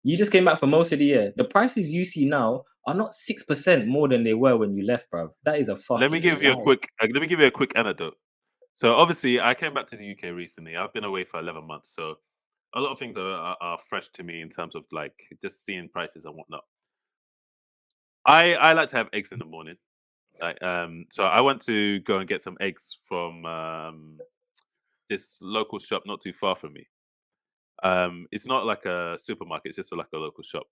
You just came back for most of the year. The prices you see now are not 6% more than they were when you left, bruv. That is a Let me fucking give you a lie. quick. Let me give you a quick anecdote. So obviously, I came back to the UK recently. I've been away for 11 months, so a lot of things are fresh to me in terms of like just seeing prices and whatnot. I like to have eggs in the morning. Like so I went to go and get some eggs from this local shop not too far from me. It's not like a supermarket; it's just like a local shop.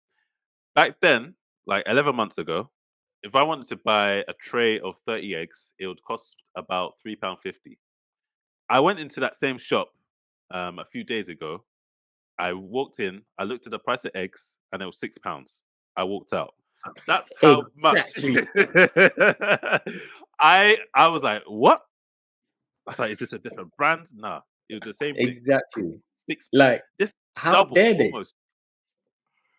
Back then, like 11 months ago, if I wanted to buy a tray of 30 eggs, it would cost about £3.50. I went into that same shop a few days ago. I walked in, I looked at the price of eggs, and it was £6. I walked out. That's how much. Exactly. I was like, what? I was like, is this a different brand? Nah, it was the same thing. Exactly. Six, Like, this how double dare they? almost.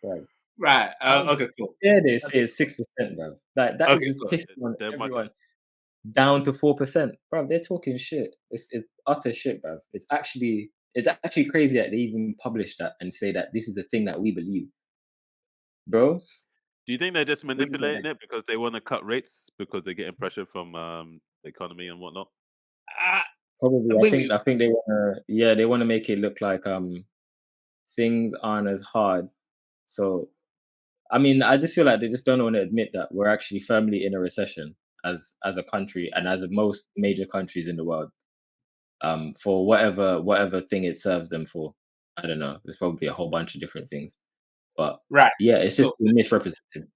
Right. Right. How Okay, cool. dare they say it's 6%, bro? Like that is Okay, just cool. pissing on They're mugging. everyone down to 4%. Bro, they're talking shit. It's utter shit, bro. It's actually crazy that they even publish that and say that this is the thing that we believe. Bro, Do you think they're just what do you think? manipulating it because they want to cut rates because they're getting pressure from the economy and whatnot? Uh, Probably I think maybe. I think they wanna make it look like things aren't as hard. So I mean, I just feel like they just don't want to admit that we're actually firmly in a recession as a country and as most major countries in the world. For whatever thing it serves them for. I don't know. There's probably a whole bunch of different things, but Right. yeah, it's just So misrepresented.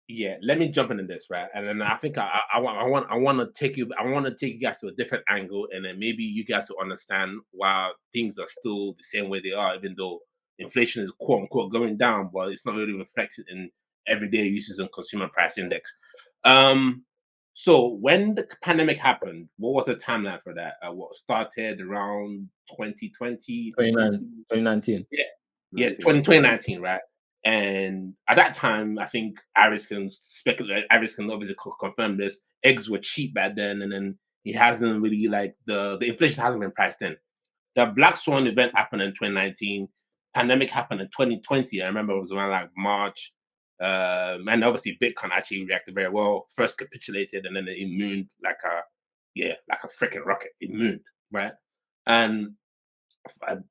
yeah, let me jump into this, right? And then I think I want to take you guys to a different angle, and then maybe you guys will understand why things are still the same way they are, even though inflation is quote unquote going down, but it's not really reflected in everyday uses and consumer price index. Um, So when the pandemic happened, what was the timeline for that? What started around 2020, 2019. yeah, 2019, right? And at that time, I think Iris can speculate. Iris can obviously confirm this. Eggs were cheap back then, and then it hasn't really like the inflation hasn't been priced in. The Black Swan event happened in 2019. Pandemic happened in 2020. I remember it was around like March. And obviously Bitcoin actually reacted very well. First capitulated and then it mooned like a freaking rocket. It mooned, right? And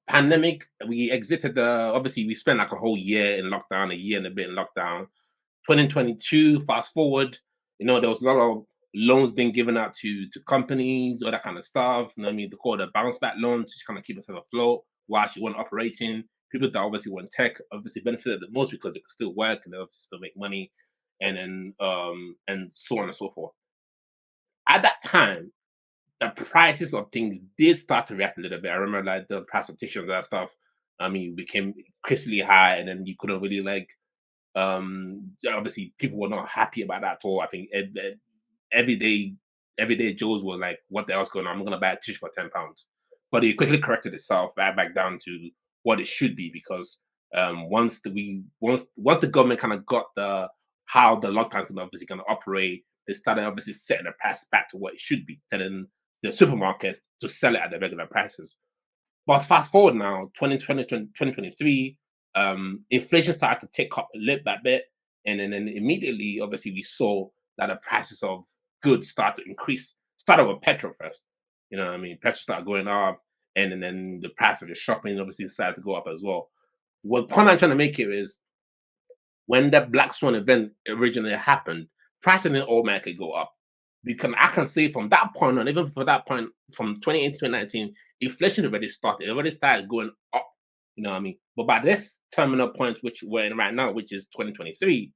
pandemic, we exited the obviously we spent like a whole year in lockdown, a year and a bit in lockdown. 2022, fast forward, there was a lot of loans being given out to companies, all that kind of stuff. You know what I mean? They call it bounce back loans to kind of keep us afloat while she wasn't operating. People that obviously were in tech obviously benefited the most because they could still work and they obviously still make money and then and so on and so forth. At that time, the prices of things did start to react a little bit. I remember like the price of tissues and that stuff, I mean, became crisply high and then you couldn't really like obviously people were not happy about that at all. I think every day, everyday Joes were like, "What the hell's going on? I'm gonna buy a tissue for £10." But it quickly corrected itself back down to what it should be because once the government kind of got the how the lockdown can obviously gonna operate, they started obviously setting the price back to what it should be, telling the supermarkets to sell it at the regular prices. But fast forward now, 2023, inflation started to tick up a little bit. And then immediately, obviously, we saw that the prices of goods start to increase. Started with petrol first. You know what I mean? Petrol started going up. And then the price of your shopping obviously started to go up as well. What point I'm trying to make here is when the Black Swan event originally happened, prices didn't automatically go up. Because I can say from that point on, even for that point, from 2018 to 2019, inflation already started. It already started going up. You know what I mean? But by this terminal point, which we're in right now, which is 2023,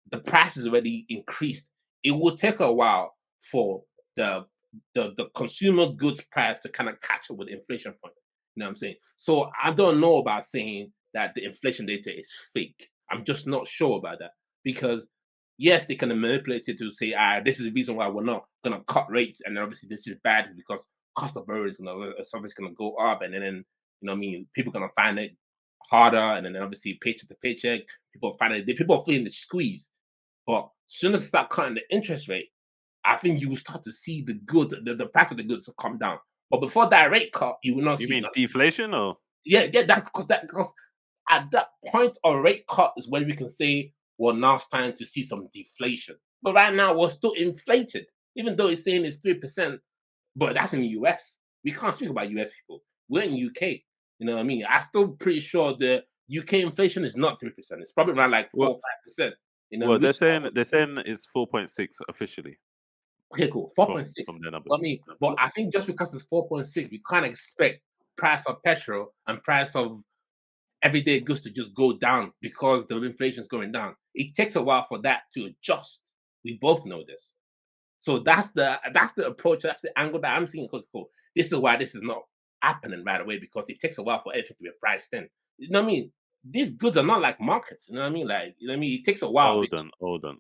the price has already increased. It will take a while for the the consumer goods price to kind of catch up with the inflation point. You know what I'm saying? So I don't know about saying that the inflation data is fake. I'm just not sure about that because yes, they can manipulate it to say, this is the reason why we're not gonna cut rates, and then obviously this is bad because cost of borrowing is gonna it's obviously gonna go up, and then you know what I mean people gonna find it harder, and then obviously paycheck to paycheck, people are feeling the squeeze. But soon as you start cutting the interest rate, I think you will start to see the price of the goods to come down. But before that rate cut, you will not You see mean nothing. deflation or? Yeah, that's because at that point of rate cut is when we can say we're now starting to see some deflation. But right now we're still inflated, even though it's saying it's 3%. But that's in the US. We can't speak about US people. We're in UK. You know what I mean? I'm still pretty sure the UK inflation is not 3%. It's probably around like 4 Well, or 5%. You know, well, which they're saying it's 4.6 officially okay, cool. 4.6. from their numbers. I mean, but I think just because it's 4.6, we can't expect price of petrol and price of everyday goods to just go down because the inflation is going down. It takes a while for that to adjust. We both know this. So that's the approach, that's the angle that I'm seeing. Cool. This is why this is not happening right away because it takes a while for everything to be priced in. You know what I mean? These goods are not like markets. You know what I mean? Like, you know what I mean? It takes a while. Hold on.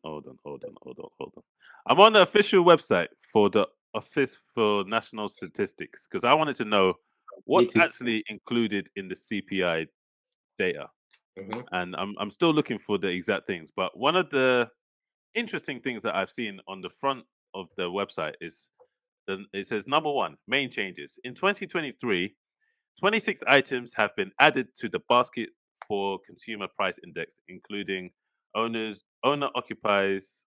I'm on the official website for the Office for National Statistics because I wanted to know Me what's too. actually included in the CPI data, Mhm. and I'm still looking for the exact things. But one of the interesting things that I've seen on the front of the website is it says number one, main changes in 2023. 26 items have been added to the basket for consumer price index, including owner occupies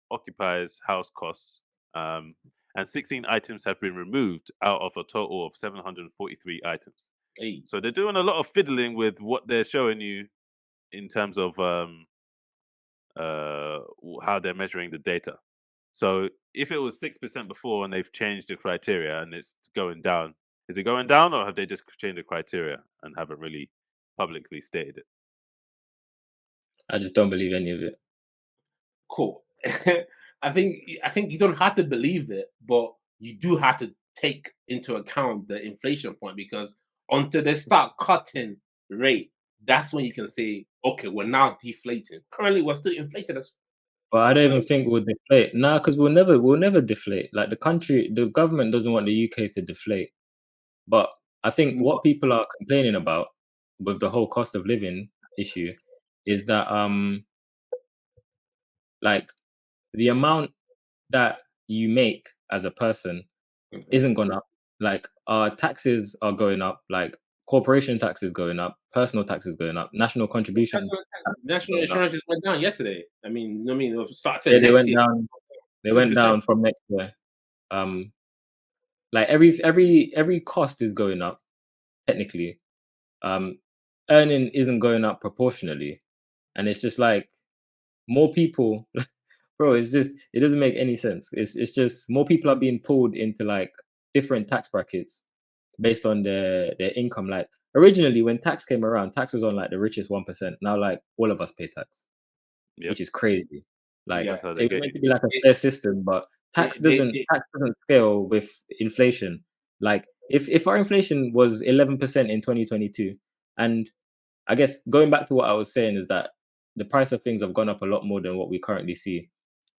house costs, and 16 items have been removed out of a total of 743 items. Hey, So they're doing a lot of fiddling with what they're showing you in terms of how they're measuring the data. So if it was 6% before and they've changed the criteria and it's going down, is it going down or have they just changed the criteria and haven't really publicly stated it? I just don't believe any of it. cool. I think you don't have to believe it, but you do have to take into account the inflation point because until they start cutting rate, that's when you can say, okay, we're now deflating. Currently, we're still inflated. But I don't even think we'll deflate. Nah, because we'll never deflate. Like the government doesn't want the UK to deflate. But I think what people are complaining about with the whole cost of living issue is that like the amount that you make as a person isn't gone up. Like our taxes are going up, like corporation tax is going up, personal tax is going up, national contribution tax is National going up. insurance just went down yesterday. It'll start to Yeah, they next went year. down. They went 2%. down from next year. Like every cost is going up technically. Earning isn't going up proportionally, and it's just like more people, bro. It's just it doesn't make any sense. It's just more people are being pulled into like different tax brackets based on their income. Like originally, when tax came around, tax was on like the richest 1%. Now, like all of us pay tax, Yep. which is crazy. Like Yeah. That's how they it was get meant you. to be like a fair system, but tax doesn't scale with inflation. Like if our inflation was 11% in 2022, and I guess going back to what I was saying is that the price of things have gone up a lot more than what we currently see.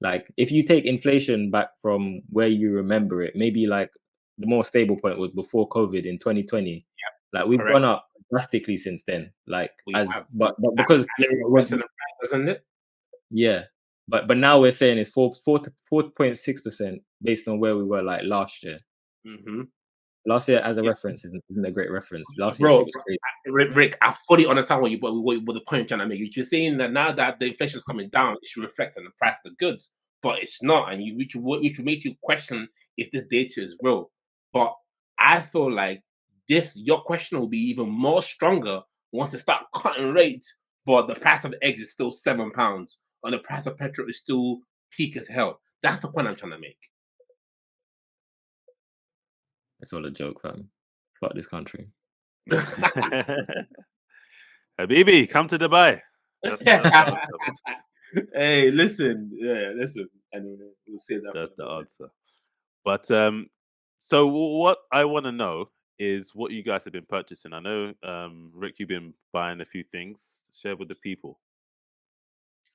Like if you take inflation back from where you remember it, maybe like the more stable point was before COVID in 2020. Like we've Correct. gone up drastically since then. Like We as have but because percent of price, doesn't it? yeah, but now we're saying it's 4.6% based on where we were like last year. Mm-hmm. Last year, as a Yeah. reference, isn't a great reference. Last year Bro, shit was crazy. Rick, I fully understand what the point you're trying to make. You're saying that now that the inflation is coming down, it should reflect on the price of the goods, but it's not, and which makes you question if this data is real. But I feel like your question will be even more stronger once they start cutting rates, but the price of eggs is still £7, and the price of petrol is still peak as hell. That's the point I'm trying to make. It's all a joke, fam. Fuck this country. Habibi, come to Dubai. That's the answer. Hey, listen. Anyway, we'll say that. That's the answer. But so what I want to know is what you guys have been purchasing. I know, Rick, you've been buying a few things. Share with the people.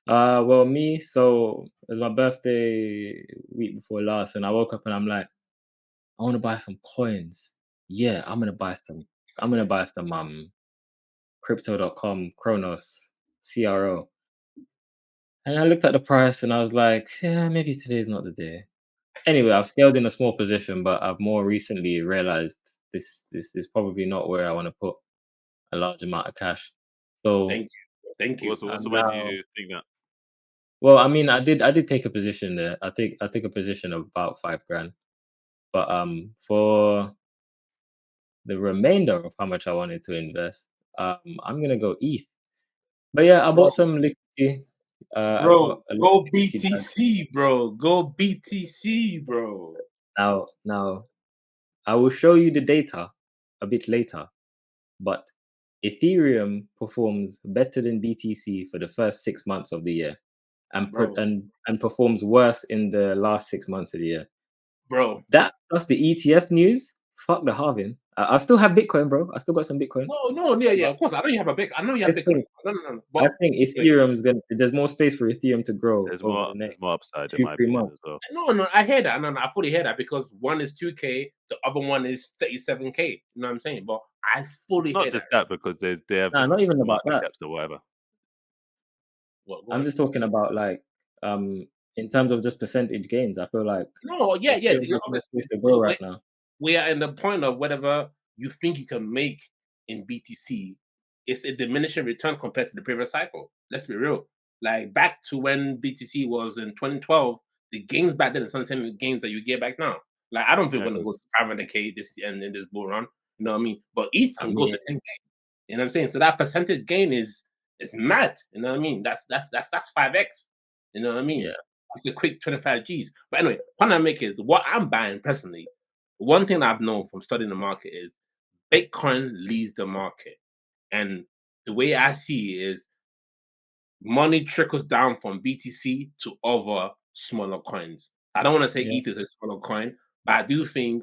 Well, me, so it was my birthday week before last, and I woke up and I'm like, I want to buy some coins. Yeah, I'm gonna buy some crypto.com, Kronos, CRO. And I looked at the price and I was like, yeah, maybe today's not the day. Anyway, I've scaled in a small position, but I've more recently realized this is probably not where I want to put a large amount of cash. So Thank you. What's the way do now, you think that? well, I mean, I did take a position there. I took a position of about 5 grand. But for the remainder of how much I wanted to invest, I'm gonna go ETH. But yeah, I Bro, bought some liquidity. I've got bro, a go liquidity bag. BTC, bro. Go BTC, bro. Now I will show you the data a bit later. But Ethereum performs better than BTC for the first 6 months of the year, and Bro, and performs worse in the last 6 months of the year. bro. That plus the ETF news. Fuck the halving. I still have Bitcoin, bro. I still got some Bitcoin. No, yeah, But of course. I know you have a big. I know you have this Bitcoin. thing, No. I But think wait, Ethereum's gonna. There's more space for Ethereum to grow over the There's next more upside in two, my three opinion as months. well. no, I hear that. No, I fully hear that because one is 2K, the other one is 37K. You know what I'm saying? But I fully hear Not that. just that, because they have Nah, not different even about market that. caps or whatever. What? Go I'm on. just talking about like in terms of just percentage gains. I feel like No, yeah. Ethereum has more space to grow right now. We are in the point of whatever you think you can make in BTC. It's a diminishing return compared to the previous cycle. Let's be real. Like back to when BTC was in 2012, the gains back then is the same gains that you get back now. Like I don't think Yeah, we're gonna go 'cause to 500K this and in this bull run. You know what I mean? But ETH I can go mean, to 10K. You know what I'm saying? So that percentage gain is mad. You know what I mean? That's 5x. You know what I mean? yeah, It's a quick 25 Gs. But anyway, point I make is what I'm buying personally. One thing I've known from studying the market is Bitcoin leads the market. And the way I see it is money trickles down from BTC to other smaller coins. I don't want to say yeah, ETH is a smaller coin, but I do think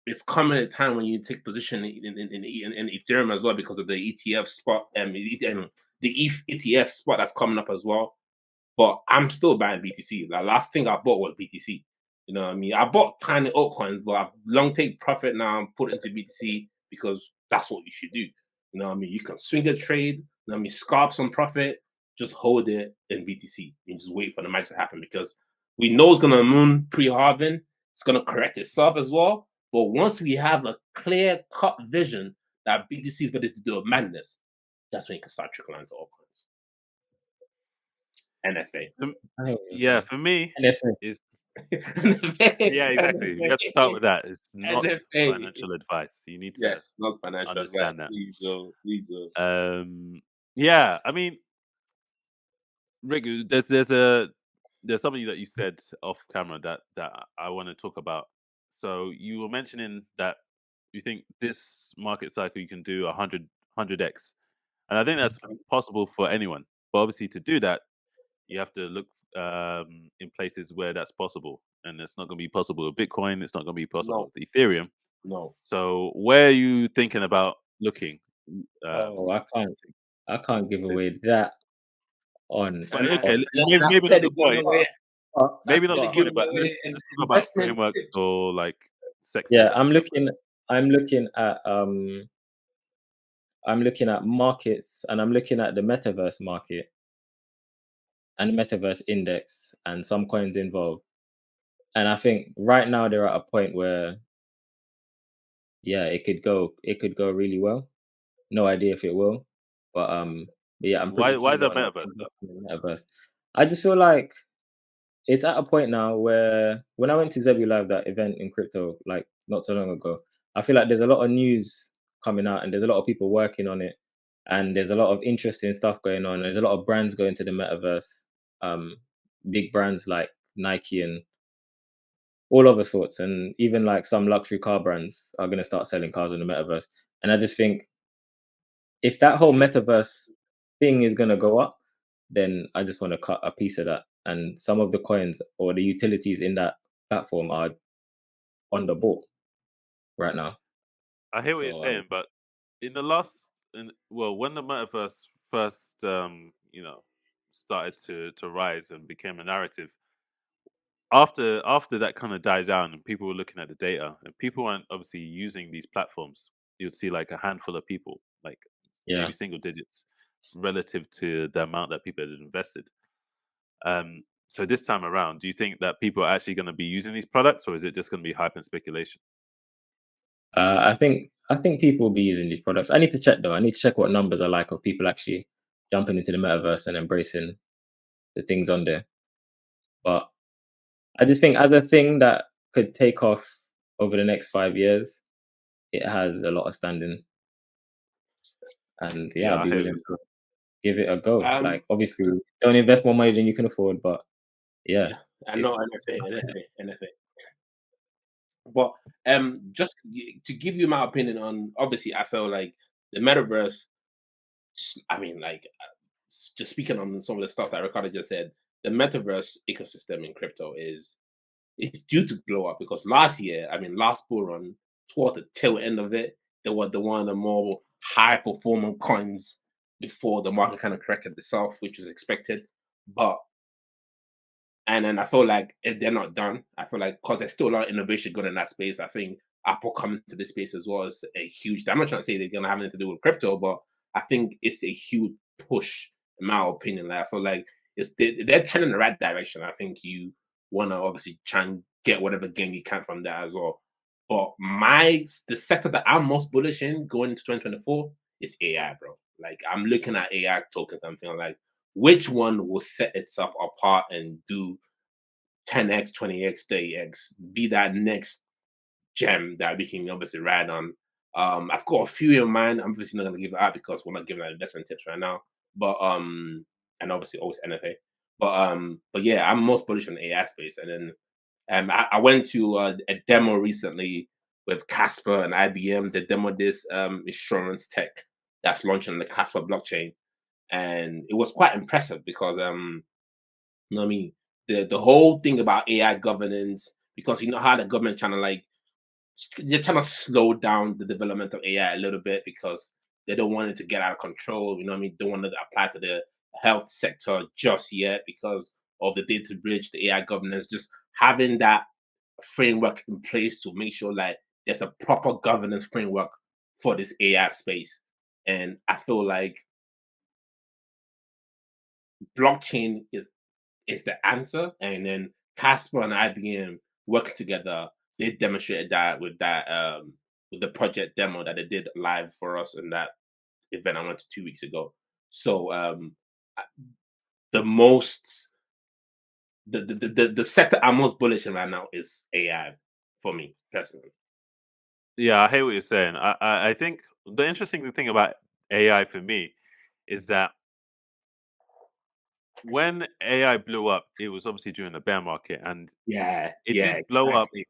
it's coming at a time when you take position in Ethereum as well because of the ETF spot and the ETH ETF spot that's coming up as well. but I'm still buying BTC. Like last thing I bought was BTC. You know what I mean? I bought tiny altcoins, but I've long take profit now and put it into BTC because that's what you should do. You know what I mean? You can swing a trade, you know what I mean, scalp some profit, just hold it in BTC and just wait for the magic to happen because we know it's gonna moon pre-halving, it's gonna correct itself as well. But once we have a clear cut vision that BTC is ready to do a madness, that's when you can start trickling into altcoins. NFA. Yeah, for me, NFA. it's NFA. yeah, exactly. You have to start with that. It's not NFA. financial advice. You need to Yes, not financial advice. understand that. Please, please. Yeah, I mean, Rick, there's something that you said off camera that I want to talk about. So you were mentioning that you think this market cycle you can do 100x, and I think that's possible for anyone. But obviously, to do that, you have to look in places where that's possible, and it's not going to be possible with Bitcoin. It's not going to be possible No, with Ethereum. no. So where are you thinking about looking? Oh, I can't give away that on. Okay, That's maybe not better the giving point. away. That's Maybe not better the point, giving but away let's talk about investment frameworks tips. or like Yeah, sectors and stuff like that. I'm looking at markets, and I'm looking at the metaverse market and the metaverse index and some coins involved. And I think right now they're at a point where, yeah, it could go really well. No idea if it will, but yeah, I'm pretty Why keen the on metaverse though? investing in the metaverse. I just feel like it's at a point now where when I went to Zebu Live, that event in crypto, like not so long ago, I feel like there's a lot of news coming out and there's a lot of people working on it, and there's a lot of interesting stuff going on. There's a lot of brands going to the metaverse, um, big brands like Nike and all other sorts, and even like some luxury car brands are going to start selling cars in the metaverse. And I just think if that whole metaverse thing is going to go up, then I just want to cut a piece of that. And some of the coins or the utilities in that platform are on the ball right now. I hear what you're So saying, but in the last, well, when the metaverse first, started to rise and became a narrative, after that kind of died down and people were looking at the data and people weren't obviously using these platforms, you'd see like a handful of people, like yeah, maybe single digits, relative to the amount that people had invested. So this time around, do you think that people are actually going to be using these products, or is it just going to be hype and speculation? I think people will be using these products. I need to check though. I need to check what numbers are like of people actually jumping into the metaverse and embracing the things on there. But I just think as a thing that could take off over the next 5 years, it has a lot of standing. And yeah, Yeah, I'll I be hear willing you. to give it a go. Um, Like obviously, don't invest more money than you can afford, but yeah, yeah, I if know NFA. But just to give you my opinion on, obviously, I feel like the metaverse. I mean, like, just speaking on some of the stuff that Ricardo just said, the metaverse ecosystem in crypto is due to blow up because last year, I mean, last bull run, toward the tail end of it, there were the one of the more high performing coins before the market kind of corrected itself, which was expected. But and then I feel like they're not done. I feel like because there's still a lot of innovation going in that space. I think Apple coming to this space as well is a huge. I'm not trying to say they're going to have anything to do with crypto, but I think it's a huge push, in my opinion. Like I feel like they're trending in the right direction. I think you want to obviously try and get whatever gain you can from that as well. But the sector that I'm most bullish in going into 2024 is AI, bro. Like I'm looking at AI tokens. I'm feeling like which one will set itself apart and do 10x, 20x, 30x, be that next gem that we can obviously ride on. I've got a few in mind. I'm obviously not going to give it out because we're not giving out investment tips right now. But and obviously always NFA. But yeah, I'm most bullish on the AI space. And then I went to a demo recently with Casper and IBM. They demoed this insurance tech that's launching on the Casper blockchain, and it was quite impressive because you know what I mean, the whole thing about AI governance, because you know how the government trying to like they're trying to slow down the development of AI a little bit because they don't want it to get out of control. You know what I mean? Don't want it to apply to health sector just yet because of the data bridge, the AI governance, just having that framework in place to make sure like there's a proper governance framework for this AI space. And I feel like blockchain is the answer. And then Casper and IBM working together, they demonstrated that with the project demo that they did live for us in that event I went to 2 weeks ago. So the most the sector I'm most bullish in right now is AI for me personally. Yeah, I hear what you're saying. I think the interesting thing about AI for me is that when AI blew up, it was obviously during the bear market, and Yeah, it yeah, did blow up, exactly.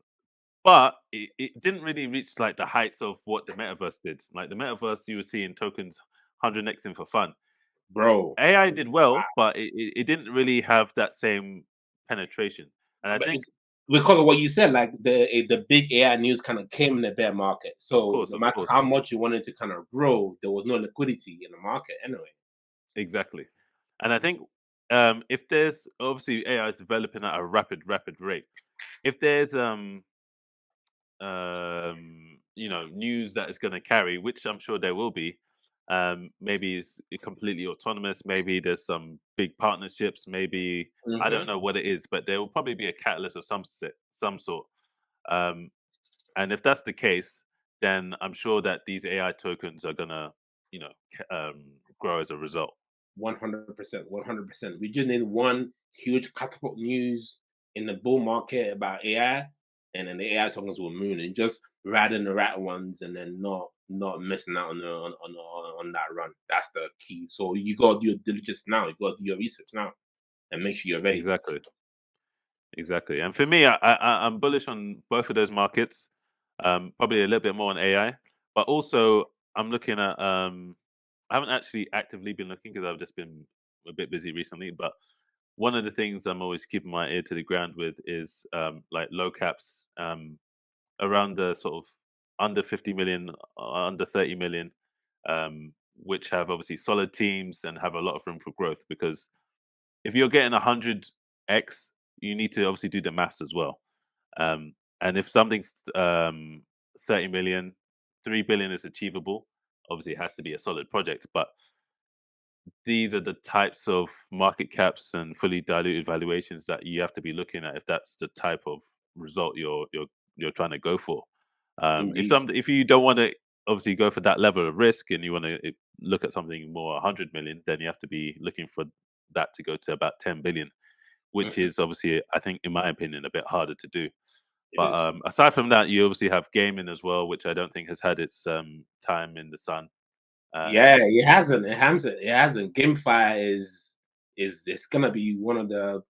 but it didn't really reach like the heights of what the metaverse did. Like the metaverse, you were seeing tokens 100xing for fun. Bro. AI did well, but it didn't really have that same penetration. And I But think, it's because of what you said, like the big AI news kind of came in the bear market. So no of matter course, how much you wanted to kind of grow, there was no liquidity in the market anyway. exactly. And I think if there's obviously AI is developing at a rapid rate. If there's news that is going to carry, which I'm sure there will be. Maybe it's completely autonomous. Maybe there's some big partnerships. Maybe I don't Hmm. know what it is, but there will probably be a catalyst of some sort. Um, and if that's the case, then I'm sure that these AI tokens are gonna, grow as a result. 100%, 100%. We just need one huge catapult news in the bull market about AI, and then the AI tokens will moon and just riding the right ones, and then not missing out on that run. That's the key. So you gotta do your diligence now. You gotta do your research now, and make sure you're ready. Exactly. Exactly. And for me, I'm bullish on both of those markets. Probably a little bit more on AI, but also I'm looking at. I haven't actually actively been looking because I've just been a bit busy recently. But one of the things I'm always keeping my ear to the ground with is like low caps around the sort of under 50 million, under 30 million, which have obviously solid teams and have a lot of room for growth. Because if you're getting 100x, you need to obviously do the maths as well. And if something's 30 million, 3 billion is achievable. Obviously, it has to be a solid project, but these are the types of market caps and fully diluted valuations that you have to be looking at if that's the type of result you're trying to go for. Indeed. If you don't want to obviously go for that level of risk and you want to look at something more 100 million, then you have to be looking for that to go to about 10 billion, which Hmm. is obviously, I think, in my opinion, a bit harder to do. It But is. aside from that, you obviously have gaming as well, which I don't think has had its time in the sun. Yeah, Um, it hasn't. It hasn't. It hasn't. GameFi is it's gonna be one of the.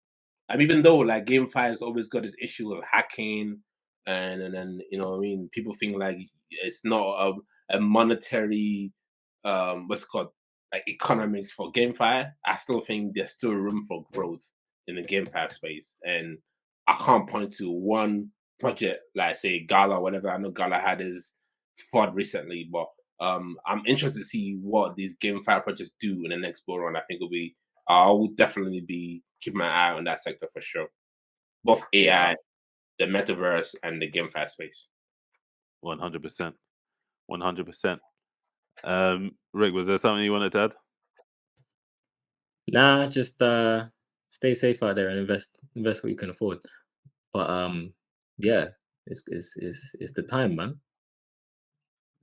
And even though like GameFi has always got this issue of hacking, and then what I mean, people think like it's not a monetary what's it called, like economics for GameFi. I still think there's still room for growth in the GameFi space, and I can't point to one project like say Gala, whatever. I know Gala had his FUD recently, but I'm interested to see what these GameFi projects do in the next bull run. I think it'll be I will definitely be keeping my eye on that sector for sure. Both yeah, AI, the metaverse, and the GameFi space. 100%, 100%. Rick, was there something you wanted to add? Nah, just stay safe out there and invest what you can afford. But yeah, it's the time, man.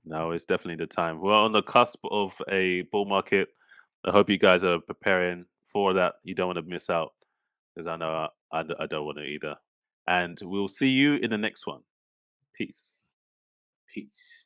No, it's definitely the time. We're on the cusp of a bull market. I hope you guys are preparing for that. You don't want to miss out because I know I don't want to either. And we'll see you in the next one. Peace. Peace.